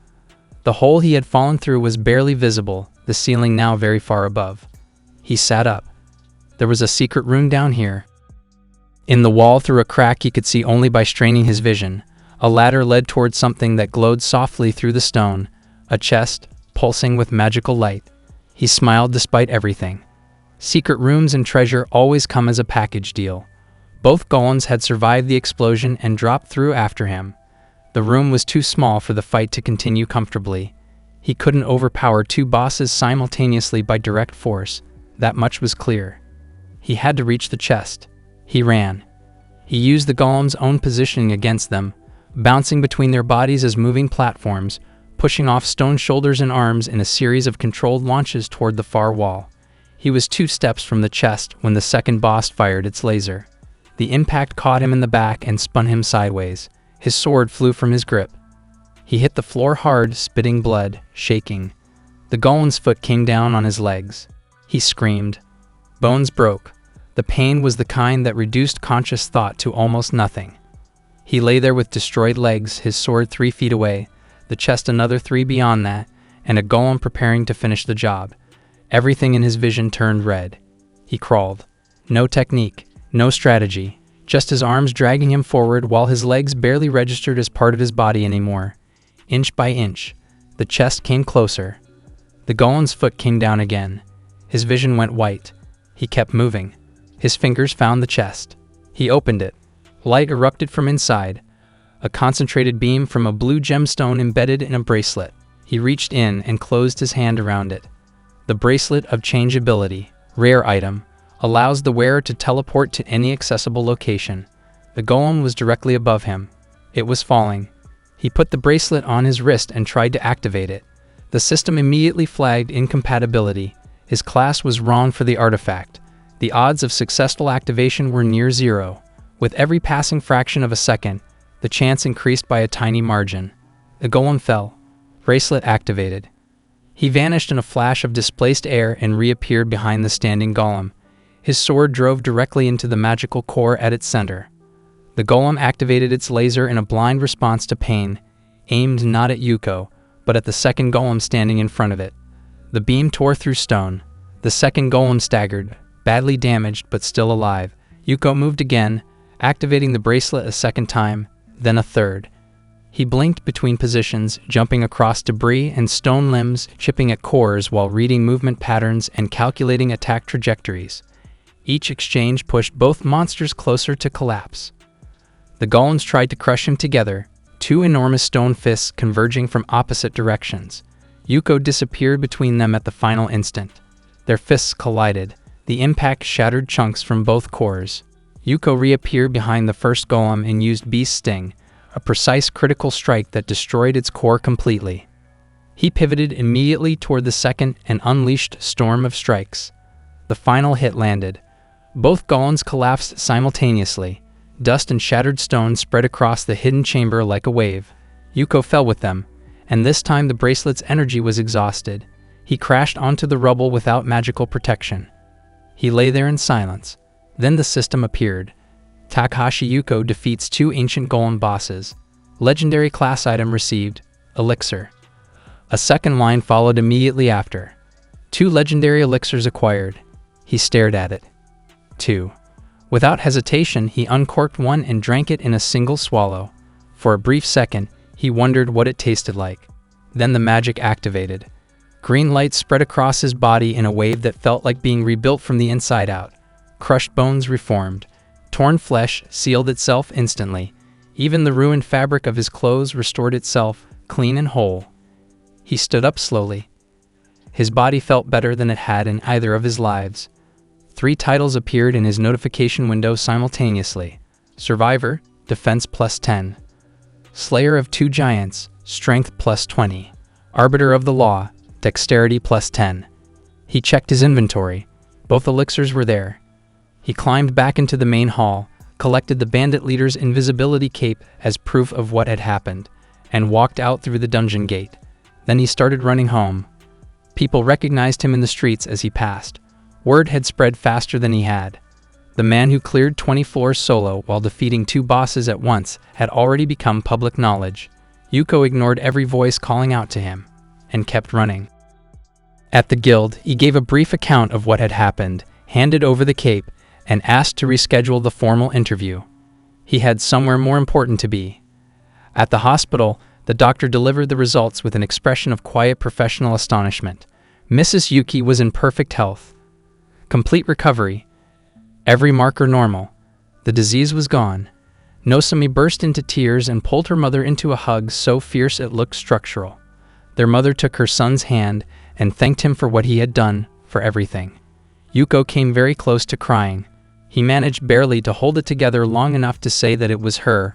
The hole he had fallen through was barely visible, the ceiling now very far above. He sat up. There was a secret room down here. In the wall, through a crack he could see only by straining his vision, a ladder led towards something that glowed softly through the stone, a chest, pulsing with magical light. He smiled despite everything. Secret rooms and treasure always come as a package deal. Both golems had survived the explosion and dropped through after him. The room was too small for the fight to continue comfortably. He couldn't overpower 2 bosses simultaneously by direct force. That much was clear. He had to reach the chest. He ran. He used the golem's own positioning against them, bouncing between their bodies as moving platforms, pushing off stone shoulders and arms in a series of controlled launches toward the far wall. He was 2 steps from the chest when the second boss fired its laser. The impact caught him in the back and spun him sideways. His sword flew from his grip. He hit the floor hard, spitting blood, shaking. The golem's foot came down on his legs. He screamed. Bones broke. The pain was the kind that reduced conscious thought to almost nothing. He lay there with destroyed legs, his sword 3 feet away, the chest another 3 beyond that, and a golem preparing to finish the job. Everything in his vision turned red. He crawled. No technique, no strategy, just his arms dragging him forward while his legs barely registered as part of his body anymore. Inch by inch, the chest came closer. The golem's foot came down again. His vision went white. He kept moving. His fingers found the chest. He opened it. Light erupted from inside. A concentrated beam from a blue gemstone embedded in a bracelet. He reached in and closed his hand around it. The bracelet of changeability, rare item, allows the wearer to teleport to any accessible location. The golem was directly above him. It was falling. He put the bracelet on his wrist and tried to activate it. The system immediately flagged incompatibility. His class was wrong for the artifact. The odds of successful activation were near 0. With every passing fraction of a second, the chance increased by a tiny margin. The golem fell. Bracelet activated. He vanished in a flash of displaced air and reappeared behind the standing golem. His sword drove directly into the magical core at its center. The golem activated its laser in a blind response to pain, aimed not at Yuko, but at the second golem standing in front of it. The beam tore through stone. The second golem staggered, badly damaged but still alive. Yuko moved again, activating the bracelet a second time, then a third. He blinked between positions, jumping across debris and stone limbs, chipping at cores while reading movement patterns and calculating attack trajectories. Each exchange pushed both monsters closer to collapse. The golems tried to crush him together, 2 enormous stone fists converging from opposite directions. Yuko disappeared between them at the final instant. Their fists collided. The impact shattered chunks from both cores. Yuko reappeared behind the first golem and used Beast Sting, a precise critical strike that destroyed its core completely. He pivoted immediately toward the second and unleashed storm of strikes. The final hit landed. Both golems collapsed simultaneously. Dust and shattered stone spread across the hidden chamber like a wave. Yuko fell with them, and this time the bracelet's energy was exhausted. He crashed onto the rubble without magical protection. He lay there in silence. Then the system appeared. Takahashi Yuko defeats 2 ancient golem bosses. Legendary class item received, elixir. A second line followed immediately after. 2 legendary elixirs acquired. He stared at it. 2. Without hesitation, he uncorked one and drank it in a single swallow. For a brief second, he wondered what it tasted like. Then the magic activated. Green light spread across his body in a wave that felt like being rebuilt from the inside out. Crushed bones reformed. Torn flesh sealed itself instantly. Even the ruined fabric of his clothes restored itself, clean and whole. He stood up slowly. His body felt better than it had in either of his lives. 3 titles appeared in his notification window simultaneously. Survivor, Defense +10. Slayer of 2 Giants, Strength +20. Arbiter of the Law, Dexterity +10. He checked his inventory. Both elixirs were there. He climbed back into the main hall, collected the bandit leader's invisibility cape as proof of what had happened, and walked out through the dungeon gate. Then he started running home. People recognized him in the streets as he passed. Word had spread faster than he had. The man who cleared 20 floors solo while defeating 2 bosses at once had already become public knowledge. Yuko ignored every voice calling out to him, and kept running. At the guild, he gave a brief account of what had happened, handed over the cape, and asked to reschedule the formal interview. He had somewhere more important to be. At the hospital, the doctor delivered the results with an expression of quiet professional astonishment. Mrs. Yuki was in perfect health. Complete recovery. Every marker normal. The disease was gone. Nozomi burst into tears and pulled her mother into a hug so fierce it looked structural. Their mother took her son's hand and thanked him for what he had done, for everything. Yuko came very close to crying. He managed barely to hold it together long enough to say that it was her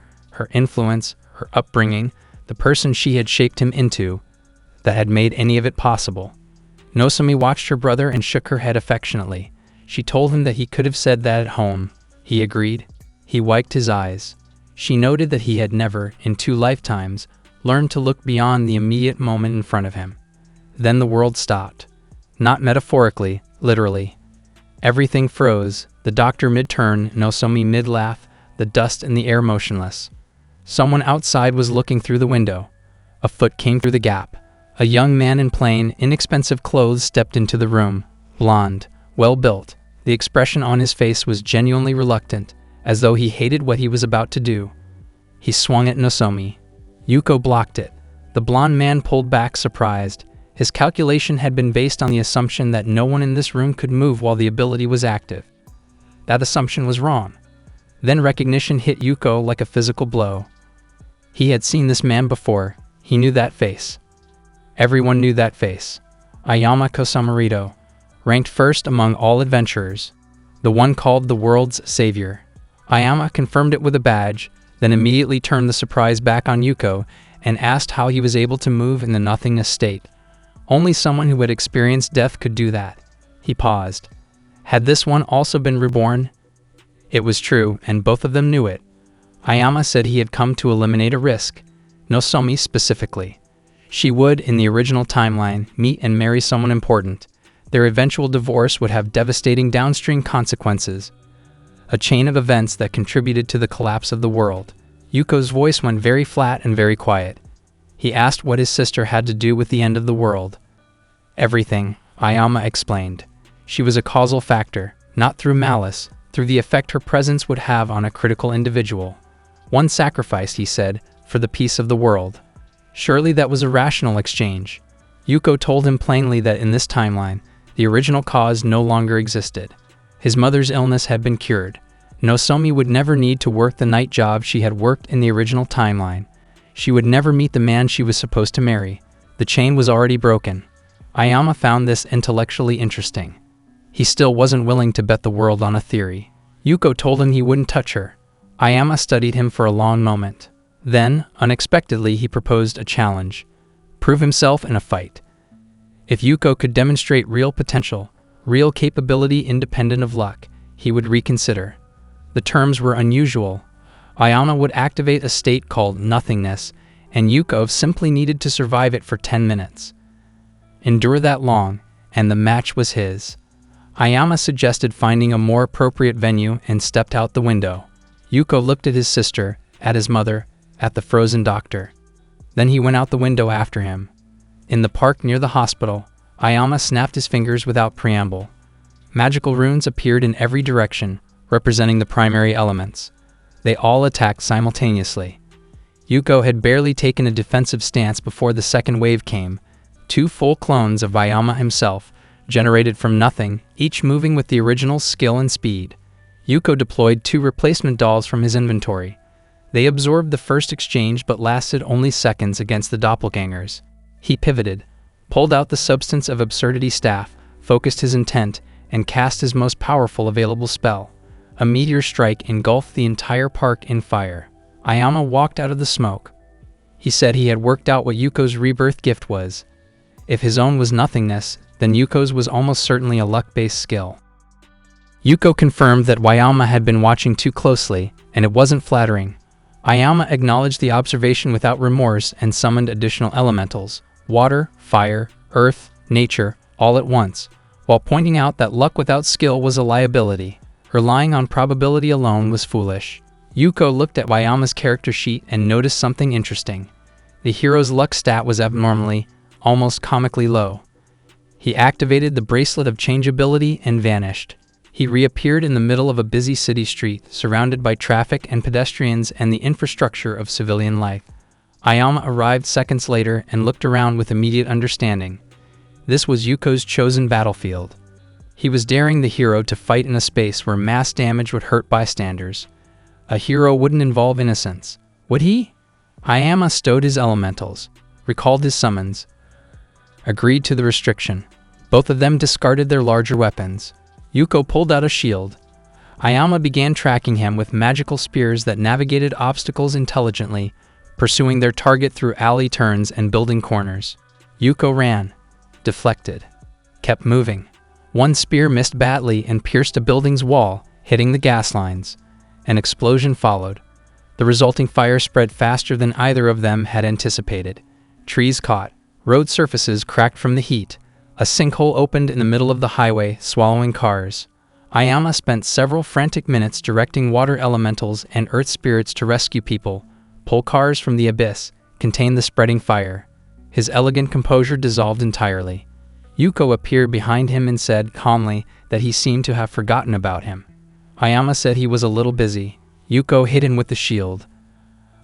influence, her upbringing, the person she had shaped him into, that had made any of it possible. Nozomi watched her brother and shook her head affectionately. She told him that he could have said that at home. He agreed. He wiped his eyes. She noted that he had never, in 2 lifetimes, learned to look beyond the immediate moment in front of him. Then the world stopped. Not metaphorically, literally. Everything froze, the doctor mid-turn, Nozomi mid-laugh, the dust in the air motionless. Someone outside was looking through the window. A foot came through the gap. A young man in plain, inexpensive clothes stepped into the room. Blonde, well-built. The expression on his face was genuinely reluctant, as though he hated what he was about to do. He swung at Nozomi. Yuko blocked it. The blonde man pulled back, surprised. His calculation had been based on the assumption that no one in this room could move while the ability was active. That assumption was wrong. Then recognition hit Yuko like a physical blow. He had seen this man before. He knew that face. Everyone knew that face. Ayama Kosamarito, ranked first among all adventurers. The one called the world's savior. Ayama confirmed it with a badge, then immediately turned the surprise back on Yuko and asked how he was able to move in the nothingness state. Only someone who had experienced death could do that. He paused. Had this one also been reborn? It was true, and both of them knew it. Ayama said he had come to eliminate a risk. Nozomi specifically. She would, in the original timeline, meet and marry someone important. Their eventual divorce would have devastating downstream consequences. A chain of events that contributed to the collapse of the world. Yuko's voice went very flat and very quiet. He asked what his sister had to do with the end of the world. Everything, Ayama explained. She was a causal factor, not through malice, through the effect her presence would have on a critical individual. One sacrifice, he said, for the peace of the world. Surely that was a rational exchange. Yuko told him plainly that in this timeline, the original cause no longer existed. His mother's illness had been cured. Nozomi would never need to work the night job she had worked in the original timeline. She would never meet the man she was supposed to marry. The chain was already broken. Ayama found this intellectually interesting. He still wasn't willing to bet the world on a theory. Yuko told him he wouldn't touch her. Ayama studied him for a long moment. Then, unexpectedly, he proposed a challenge. Prove himself in a fight. If Yuko could demonstrate real potential, real capability independent of luck, he would reconsider. The terms were unusual. Ayama would activate a state called nothingness, and Yuko simply needed to survive it for 10 minutes. Endure that long, and the match was his. Ayama suggested finding a more appropriate venue and stepped out the window. Yuko looked at his sister, at his mother, at the frozen doctor. Then he went out the window after him. In the park near the hospital, Ayama snapped his fingers without preamble. Magical runes appeared in every direction, representing the primary elements. They all attacked simultaneously. Yuko had barely taken a defensive stance before the second wave came. 2 full clones of Ayama himself, generated from nothing, each moving with the original skill and speed. Yuko deployed 2 replacement dolls from his inventory. They absorbed the first exchange but lasted only seconds against the doppelgangers. He pivoted, pulled out the substance of absurdity staff, focused his intent, and cast his most powerful available spell. A meteor strike engulfed the entire park in fire. Ayama walked out of the smoke. He said he had worked out what Yuko's rebirth gift was. If his own was nothingness, then Yuko's was almost certainly a luck-based skill. Yuko confirmed that Ayama had been watching too closely, and it wasn't flattering. Ayama acknowledged the observation without remorse and summoned additional elementals, water, fire, earth, nature, all at once, while pointing out that luck without skill was a liability. Relying on probability alone was foolish. Yuko looked at Ayama's character sheet and noticed something interesting. The hero's luck stat was abnormally, almost comically low. He activated the bracelet of changeability and vanished. He reappeared in the middle of a busy city street, surrounded by traffic and pedestrians and the infrastructure of civilian life. Ayama arrived seconds later and looked around with immediate understanding. This was Yuko's chosen battlefield. He was daring the hero to fight in a space where mass damage would hurt bystanders. A hero wouldn't involve innocence, would he? Ayama stowed his elementals, recalled his summons, agreed to the restriction. Both of them discarded their larger weapons. Yuko pulled out a shield. Ayama began tracking him with magical spears that navigated obstacles intelligently, pursuing their target through alley turns and building corners. Yuko ran, deflected, kept moving. One spear missed badly and pierced a building's wall, hitting the gas lines. An explosion followed. The resulting fire spread faster than either of them had anticipated. Trees caught. Road surfaces cracked from the heat. A sinkhole opened in the middle of the highway, swallowing cars. Ayama spent several frantic minutes directing water elementals and earth spirits to rescue people, pull cars from the abyss, contain the spreading fire. His elegant composure dissolved entirely. Yuko appeared behind him and said calmly that he seemed to have forgotten about him. Ayama said he was a little busy. Yuko hit him with the shield.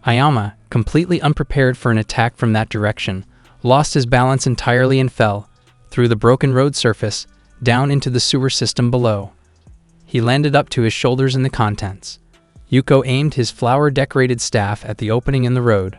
Ayama, completely unprepared for an attack from that direction, lost his balance entirely and fell, through the broken road surface, down into the sewer system below. He landed up to his shoulders in the contents. Yuko aimed his flower-decorated staff at the opening in the road.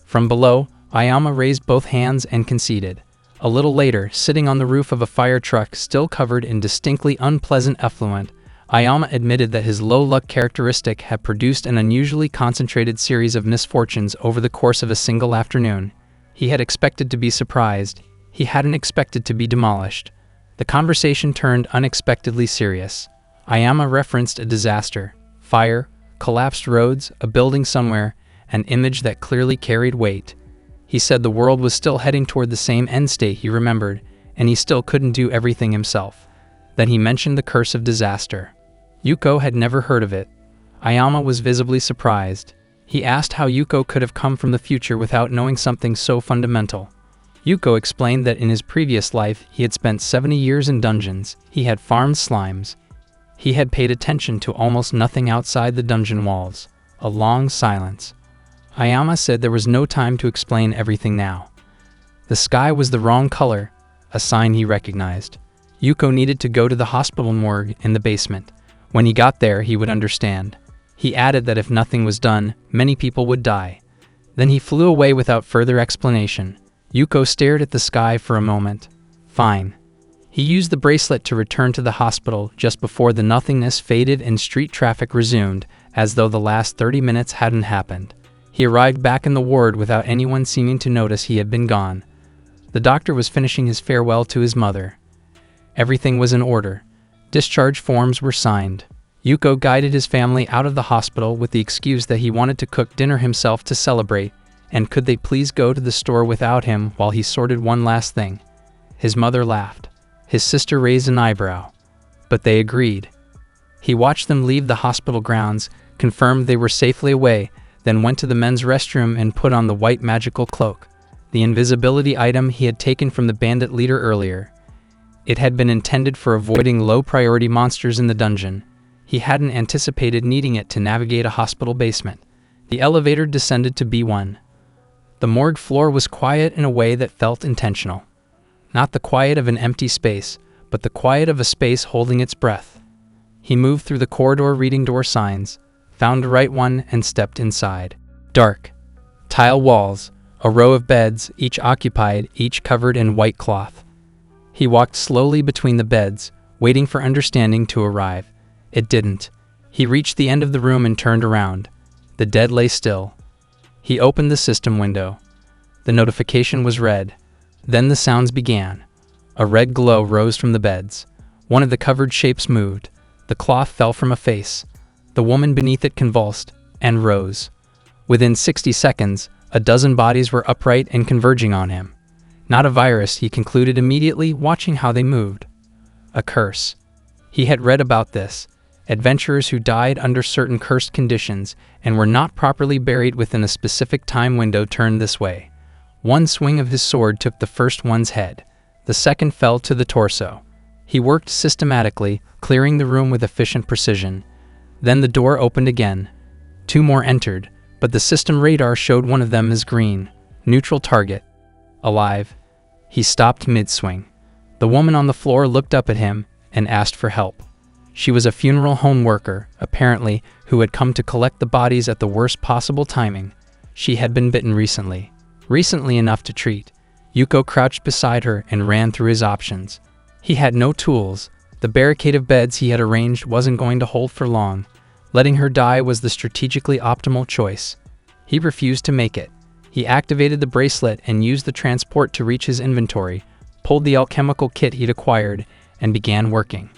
From below, Ayama raised both hands and conceded. A little later, sitting on the roof of a fire truck still covered in distinctly unpleasant effluent, Ayama admitted that his low-luck characteristic had produced an unusually concentrated series of misfortunes over the course of a single afternoon. He had expected to be surprised. He hadn't expected to be demolished. The conversation turned unexpectedly serious. Ayama referenced a disaster, fire, collapsed roads, a building somewhere, an image that clearly carried weight. He said the world was still heading toward the same end state he remembered, and he still couldn't do everything himself. Then he mentioned the curse of disaster. Yuko had never heard of it. Ayama was visibly surprised. He asked how Yuko could have come from the future without knowing something so fundamental. Yuko explained that in his previous life he had spent 70 years in dungeons. He had farmed slimes. He had paid attention to almost nothing outside the dungeon walls. A long silence. Ayama said there was no time to explain everything now. The sky was the wrong color, a sign he recognized. Yuko needed to go to the hospital morgue in the basement. When he got there, he would understand. He added that if nothing was done, many people would die. Then he flew away without further explanation. Yuko stared at the sky for a moment. Fine. He used the bracelet to return to the hospital just before the nothingness faded and street traffic resumed, as though the last 30 minutes hadn't happened. He arrived back in the ward without anyone seeming to notice he had been gone. The doctor was finishing his farewell to his mother. Everything was in order. Discharge forms were signed. Yuko guided his family out of the hospital with the excuse that he wanted to cook dinner himself to celebrate, and could they please go to the store without him while he sorted one last thing. His mother laughed. His sister raised an eyebrow. But they agreed. He watched them leave the hospital grounds, confirmed they were safely away, then went to the men's restroom and put on the white magical cloak, the invisibility item he had taken from the bandit leader earlier. It had been intended for avoiding low-priority monsters in the dungeon. He hadn't anticipated needing it to navigate a hospital basement. The elevator descended to B1. The morgue floor was quiet in a way that felt intentional. Not the quiet of an empty space, but the quiet of a space holding its breath. He moved through the corridor reading door signs, found the right one, and stepped inside. Dark. Tile walls, a row of beds, each occupied, each covered in white cloth. He walked slowly between the beds, waiting for understanding to arrive. It didn't. He reached the end of the room and turned around. The dead lay still. He opened the system window. The notification was red. Then the sounds began. A red glow rose from the beds. One of the covered shapes moved. The cloth fell from a face. The woman beneath it convulsed and rose. Within 60 seconds, a dozen bodies were upright and converging on him. Not a virus, he concluded immediately, watching how they moved. A curse. He had read about this. Adventurers who died under certain cursed conditions and were not properly buried within a specific time window turned this way. One swing of his sword took the first one's head. The second fell to the torso. He worked systematically, clearing the room with efficient precision. Then the door opened again. 2 more entered, but the system radar showed one of them as green. Neutral target. Alive. He stopped mid-swing. The woman on the floor looked up at him and asked for help. She was a funeral home worker, apparently, who had come to collect the bodies at the worst possible timing. She had been bitten recently. Recently enough to treat. Yuko crouched beside her and ran through his options. He had no tools. The barricade of beds he had arranged wasn't going to hold for long. Letting her die was the strategically optimal choice. He refused to make it. He activated the bracelet and used the transport to reach his inventory, pulled the alchemical kit he'd acquired, and began working.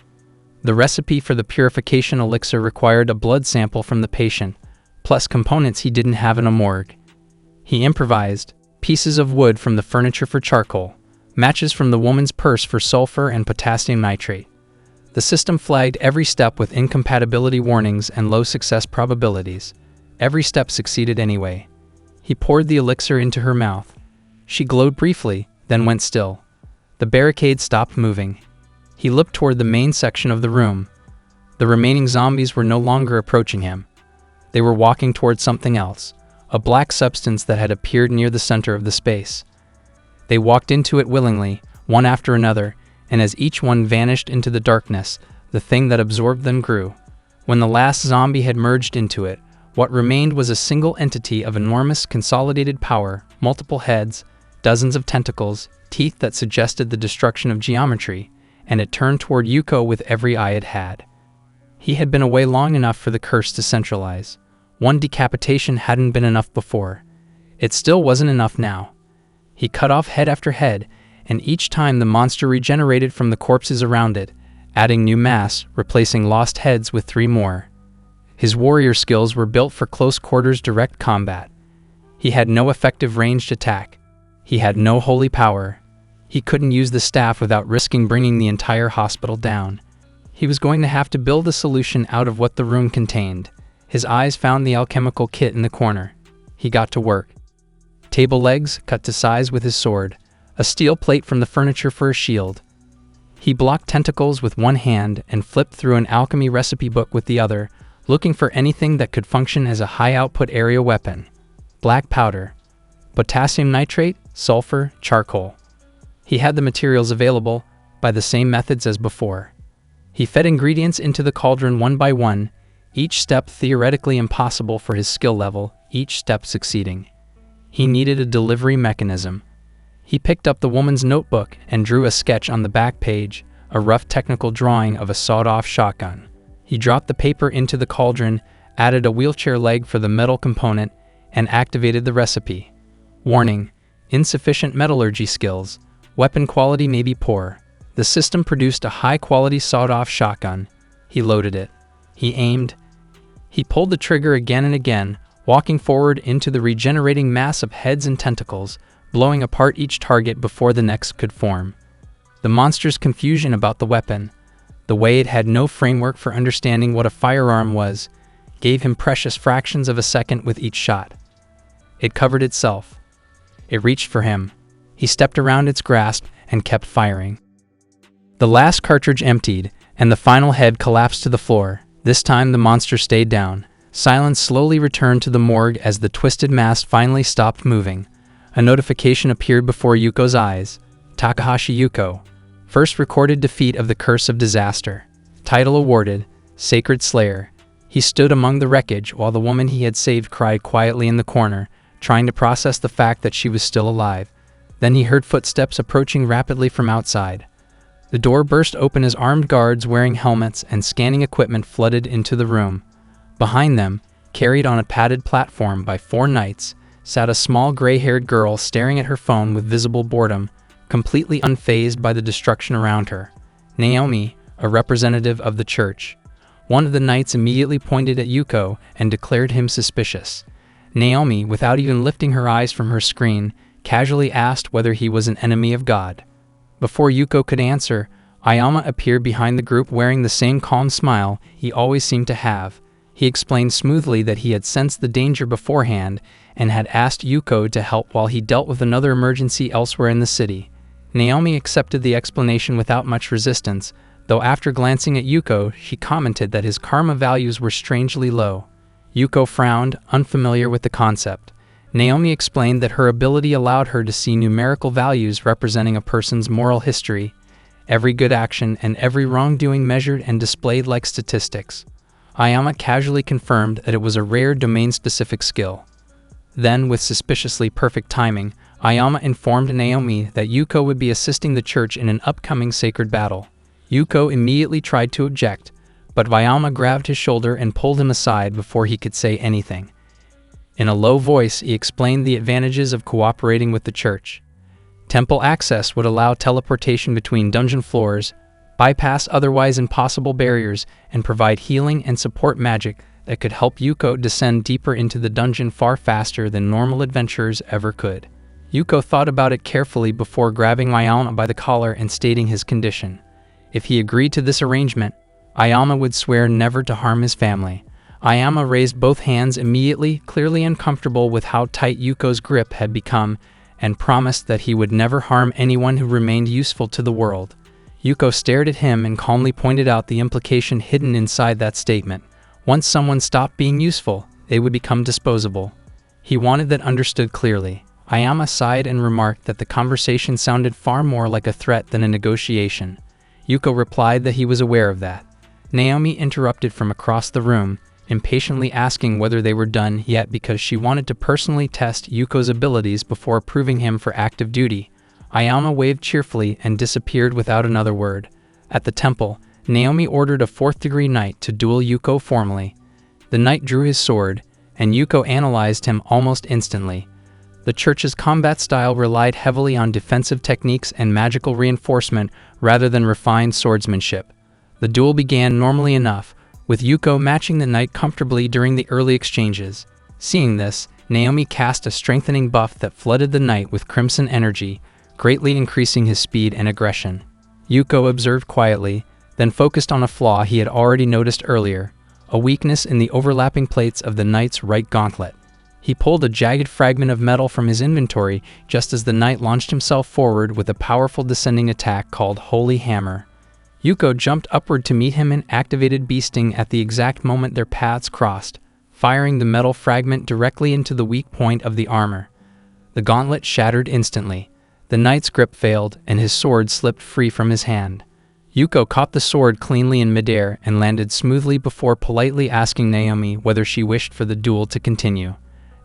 The recipe for the purification elixir required a blood sample from the patient, plus components he didn't have in a morgue. He improvised pieces of wood from the furniture for charcoal, matches from the woman's purse for sulfur and potassium nitrate. The system flagged every step with incompatibility warnings and low success probabilities. Every step succeeded anyway. He poured the elixir into her mouth. She glowed briefly, then went still. The barricade stopped moving. He looked toward the main section of the room. The remaining zombies were no longer approaching him. They were walking toward something else, a black substance that had appeared near the center of the space. They walked into it willingly, one after another, and as each one vanished into the darkness, the thing that absorbed them grew. When the last zombie had merged into it, what remained was a single entity of enormous consolidated power, multiple heads, dozens of tentacles, teeth that suggested the destruction of geometry, and it turned toward Yuko with every eye it had. He had been away long enough for the curse to centralize. One decapitation hadn't been enough before. It still wasn't enough now. He cut off head after head, and each time the monster regenerated from the corpses around it, adding new mass, replacing lost heads with 3 more. His warrior skills were built for close-quarters direct combat. He had no effective ranged attack. He had no holy power. He couldn't use the staff without risking bringing the entire hospital down. He was going to have to build a solution out of what the room contained. His eyes found the alchemical kit in the corner. He got to work. Table legs, cut to size with his sword. A steel plate from the furniture for a shield. He blocked tentacles with one hand and flipped through an alchemy recipe book with the other, looking for anything that could function as a high-output area weapon. Black powder, potassium nitrate, sulfur, charcoal. He had the materials available, by the same methods as before. He fed ingredients into the cauldron one by one, each step theoretically impossible for his skill level, each step succeeding. He needed a delivery mechanism. He picked up the woman's notebook and drew a sketch on the back page, a rough technical drawing of a sawed-off shotgun. He dropped the paper into the cauldron, added a wheelchair leg for the metal component, and activated the recipe. Warning: insufficient metallurgy skills. Weapon quality may be poor. The system produced a high-quality sawed-off shotgun. He loaded it. He aimed. He pulled the trigger again and again, walking forward into the regenerating mass of heads and tentacles, blowing apart each target before the next could form. The monster's confusion about the weapon, the way it had no framework for understanding what a firearm was, gave him precious fractions of a second with each shot. It covered itself. It reached for him. He stepped around its grasp and kept firing. The last cartridge emptied, and the final head collapsed to the floor. This time the monster stayed down. Silence slowly returned to the morgue as the twisted mass finally stopped moving. A notification appeared before Yuko's eyes. Takahashi Yuko. First recorded defeat of the Curse of Disaster. Title awarded, Sacred Slayer. He stood among the wreckage while the woman he had saved cried quietly in the corner, trying to process the fact that she was still alive. Then he heard footsteps approaching rapidly from outside. The door burst open as armed guards wearing helmets and scanning equipment flooded into the room. Behind them, carried on a padded platform by 4 knights, sat a small gray-haired girl staring at her phone with visible boredom, completely unfazed by the destruction around her. Naomi, a representative of the church. One of the knights immediately pointed at Yuko and declared him suspicious. Naomi, without even lifting her eyes from her screen, casually asked whether he was an enemy of God. Before Yuko could answer, Ayama appeared behind the group wearing the same calm smile he always seemed to have. He explained smoothly that he had sensed the danger beforehand and had asked Yuko to help while he dealt with another emergency elsewhere in the city. Naomi accepted the explanation without much resistance, though after glancing at Yuko, she commented that his karma values were strangely low. Yuko frowned, unfamiliar with the concept. Naomi explained that her ability allowed her to see numerical values representing a person's moral history, every good action and every wrongdoing measured and displayed like statistics. Ayama casually confirmed that it was a rare domain-specific skill. Then, with suspiciously perfect timing, Ayama informed Naomi that Yuko would be assisting the church in an upcoming sacred battle. Yuko immediately tried to object, but Ayama grabbed his shoulder and pulled him aside before he could say anything. In a low voice, he explained the advantages of cooperating with the church. Temple access would allow teleportation between dungeon floors, bypass otherwise impossible barriers, and provide healing and support magic that could help Yuko descend deeper into the dungeon far faster than normal adventurers ever could. Yuko thought about it carefully before grabbing Ayama by the collar and stating his condition. If he agreed to this arrangement, Ayama would swear never to harm his family. Ayama raised both hands immediately, clearly uncomfortable with how tight Yuko's grip had become, and promised that he would never harm anyone who remained useful to the world. Yuko stared at him and calmly pointed out the implication hidden inside that statement. Once someone stopped being useful, they would become disposable. He wanted that understood clearly. Ayama sighed and remarked that the conversation sounded far more like a threat than a negotiation. Yuko replied that he was aware of that. Naomi interrupted from across the room, impatiently asking whether they were done yet because she wanted to personally test Yuko's abilities before approving him for active duty. Ayama waved cheerfully and disappeared without another word. At the temple, Naomi ordered a 4th-degree knight to duel Yuko formally. The knight drew his sword, and Yuko analyzed him almost instantly. The church's combat style relied heavily on defensive techniques and magical reinforcement rather than refined swordsmanship. The duel began normally enough, with Yuko matching the knight comfortably during the early exchanges. Seeing this, Naomi cast a strengthening buff that flooded the knight with crimson energy, greatly increasing his speed and aggression. Yuko observed quietly, then focused on a flaw he had already noticed earlier, a weakness in the overlapping plates of the knight's right gauntlet. He pulled a jagged fragment of metal from his inventory just as the knight launched himself forward with a powerful descending attack called Holy Hammer. Yuko jumped upward to meet him and activated Beasting at the exact moment their paths crossed, firing the metal fragment directly into the weak point of the armor. The gauntlet shattered instantly. The knight's grip failed, and his sword slipped free from his hand. Yuko caught the sword cleanly in midair and landed smoothly before politely asking Naomi whether she wished for the duel to continue.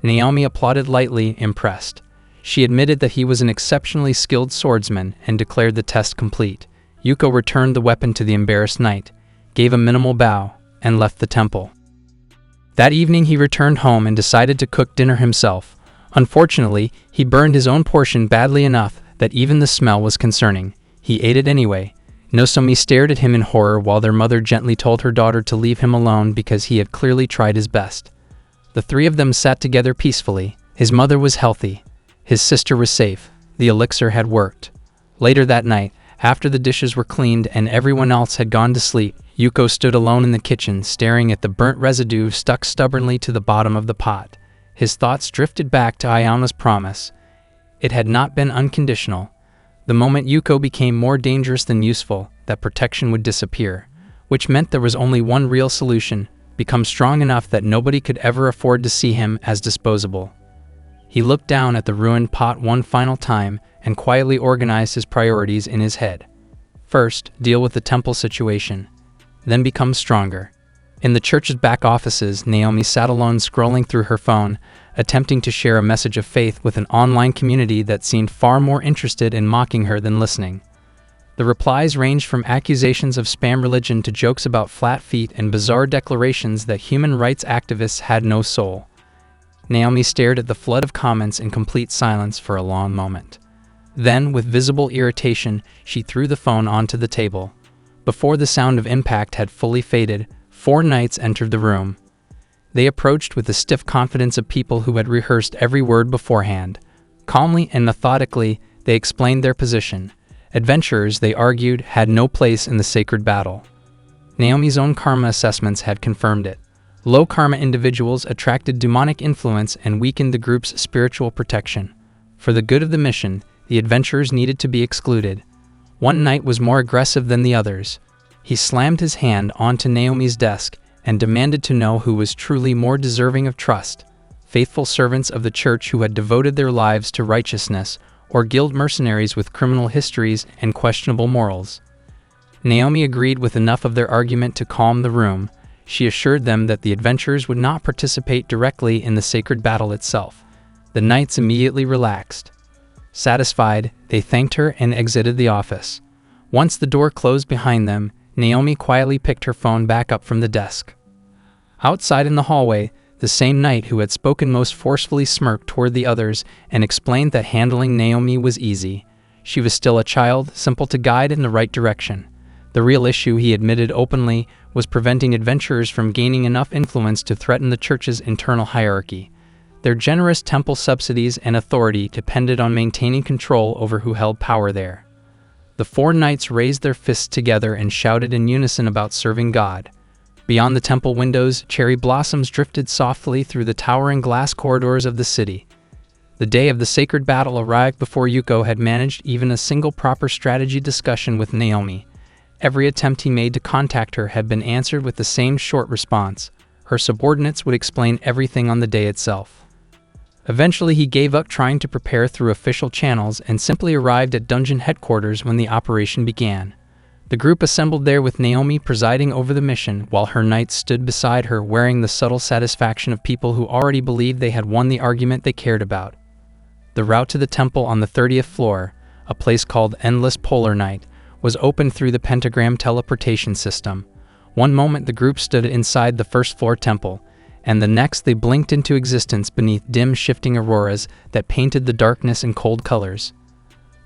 Naomi applauded lightly, impressed. She admitted that he was an exceptionally skilled swordsman and declared the test complete. Yuko returned the weapon to the embarrassed knight, gave a minimal bow, and left the temple. That evening he returned home and decided to cook dinner himself. Unfortunately, he burned his own portion badly enough that even the smell was concerning. He ate it anyway, Nozomi stared at him in horror while their mother gently told her daughter to leave him alone because he had clearly tried his best. The three of them sat together peacefully. His mother was healthy. His sister was safe. The elixir had worked. Later that night, after the dishes were cleaned and everyone else had gone to sleep, Yuko stood alone in the kitchen, staring at the burnt residue stuck stubbornly to the bottom of the pot. His thoughts drifted back to Ayama's promise. It had not been unconditional. The moment Yuko became more dangerous than useful, that protection would disappear, which meant there was only one real solution: become strong enough that nobody could ever afford to see him as disposable. He looked down at the ruined pot one final time and quietly organized his priorities in his head. First, deal with the temple situation. Then become stronger. In the church's back offices, Naomi sat alone scrolling through her phone, attempting to share a message of faith with an online community that seemed far more interested in mocking her than listening. The replies ranged from accusations of spam religion to jokes about flat feet and bizarre declarations that human rights activists had no soul. Naomi stared at the flood of comments in complete silence for a long moment. Then, with visible irritation, she threw the phone onto the table. Before the sound of impact had fully faded, 4 knights entered the room. They approached with the stiff confidence of people who had rehearsed every word beforehand. Calmly and methodically, they explained their position. Adventurers, they argued, had no place in the sacred battle. Naomi's own karma assessments had confirmed it. Low karma individuals attracted demonic influence and weakened the group's spiritual protection. For the good of the mission, the adventurers needed to be excluded. One knight was more aggressive than the others. He slammed his hand onto Naomi's desk and demanded to know who was truly more deserving of trust: faithful servants of the church who had devoted their lives to righteousness, or guild mercenaries with criminal histories and questionable morals. Naomi agreed with enough of their argument to calm the room. She assured them that the adventurers would not participate directly in the sacred battle itself. The knights immediately relaxed. Satisfied, they thanked her and exited the office. Once the door closed behind them, Naomi quietly picked her phone back up from the desk. Outside in the hallway, the same knight who had spoken most forcefully smirked toward the others and explained that handling Naomi was easy. She was still a child, simple to guide in the right direction. The real issue, he admitted openly, was preventing adventurers from gaining enough influence to threaten the church's internal hierarchy. Their generous temple subsidies and authority depended on maintaining control over who held power there. The 4 knights raised their fists together and shouted in unison about serving God. Beyond the temple windows, cherry blossoms drifted softly through the towering glass corridors of the city. The day of the sacred battle arrived before Yuko had managed even a single proper strategy discussion with Naomi. Every attempt he made to contact her had been answered with the same short response: her subordinates would explain everything on the day itself. Eventually, he gave up trying to prepare through official channels and simply arrived at dungeon headquarters when the operation began. The group assembled there with Naomi presiding over the mission, while her knights stood beside her, wearing the subtle satisfaction of people who already believed they had won the argument they cared about. The route to the temple on the 30th floor, a place called Endless Polar Night, was opened through the pentagram teleportation system. One moment the group stood inside the first floor temple, and the next they blinked into existence beneath dim shifting auroras that painted the darkness in cold colors.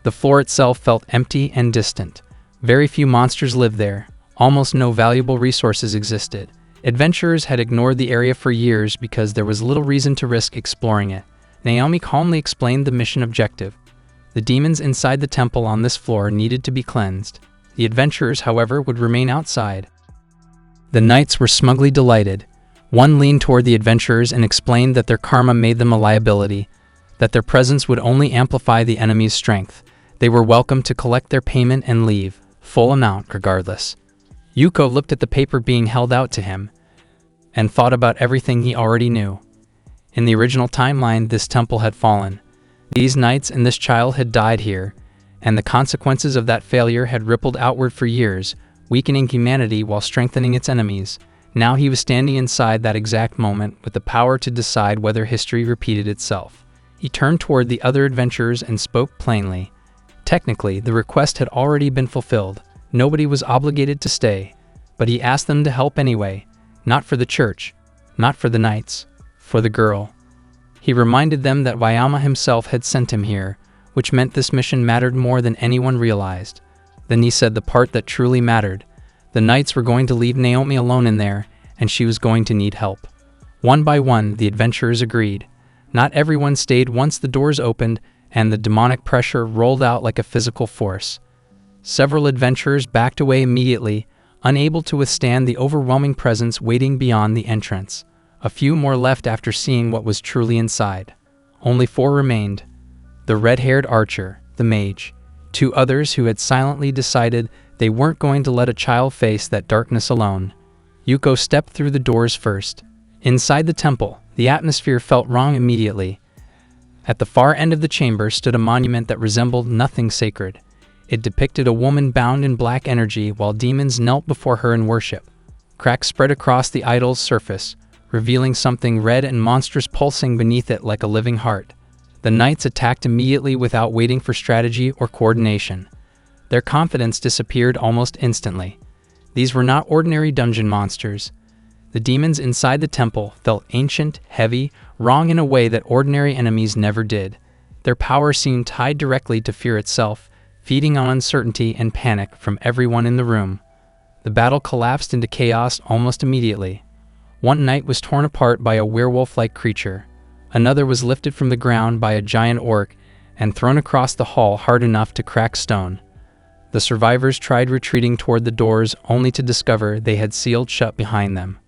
The floor itself felt empty and distant. Very few monsters lived there. Almost no valuable resources existed. Adventurers had ignored the area for years because there was little reason to risk exploring it. Naomi calmly explained the mission objective. The demons inside the temple on this floor needed to be cleansed. The adventurers, however, would remain outside. The knights were smugly delighted. One leaned toward the adventurers and explained that their karma made them a liability, that their presence would only amplify the enemy's strength. They were welcome to collect their payment and leave, full amount regardless. Yuko looked at the paper being held out to him and thought about everything he already knew. In the original timeline, this temple had fallen. These knights and this child had died here, and the consequences of that failure had rippled outward for years, weakening humanity while strengthening its enemies. Now he was standing inside that exact moment with the power to decide whether history repeated itself. He turned toward the other adventurers and spoke plainly. Technically, the request had already been fulfilled. Nobody was obligated to stay, but he asked them to help anyway, not for the church, not for the knights, for the girl. He reminded them that Wayama himself had sent him here, which meant this mission mattered more than anyone realized. Then he said the part that truly mattered. The knights were going to leave Naomi alone in there, and she was going to need help. One by one, the adventurers agreed. Not everyone stayed once the doors opened, and the demonic pressure rolled out like a physical force. Several adventurers backed away immediately, unable to withstand the overwhelming presence waiting beyond the entrance. A few more left after seeing what was truly inside. Only 4 remained. The red-haired archer, the mage, 2 others who had silently decided they weren't going to let a child face that darkness alone. Yuko stepped through the doors first. Inside the temple, the atmosphere felt wrong immediately. At the far end of the chamber stood a monument that resembled nothing sacred. It depicted a woman bound in black energy while demons knelt before her in worship. Cracks spread across the idol's surface, revealing something red and monstrous pulsing beneath it like a living heart. The knights attacked immediately without waiting for strategy or coordination. Their confidence disappeared almost instantly. These were not ordinary dungeon monsters. The demons inside the temple felt ancient, heavy, wrong in a way that ordinary enemies never did. Their power seemed tied directly to fear itself, feeding on uncertainty and panic from everyone in the room. The battle collapsed into chaos almost immediately. One knight was torn apart by a werewolf-like creature. Another was lifted from the ground by a giant orc and thrown across the hall hard enough to crack stone. The survivors tried retreating toward the doors only to discover they had sealed shut behind them.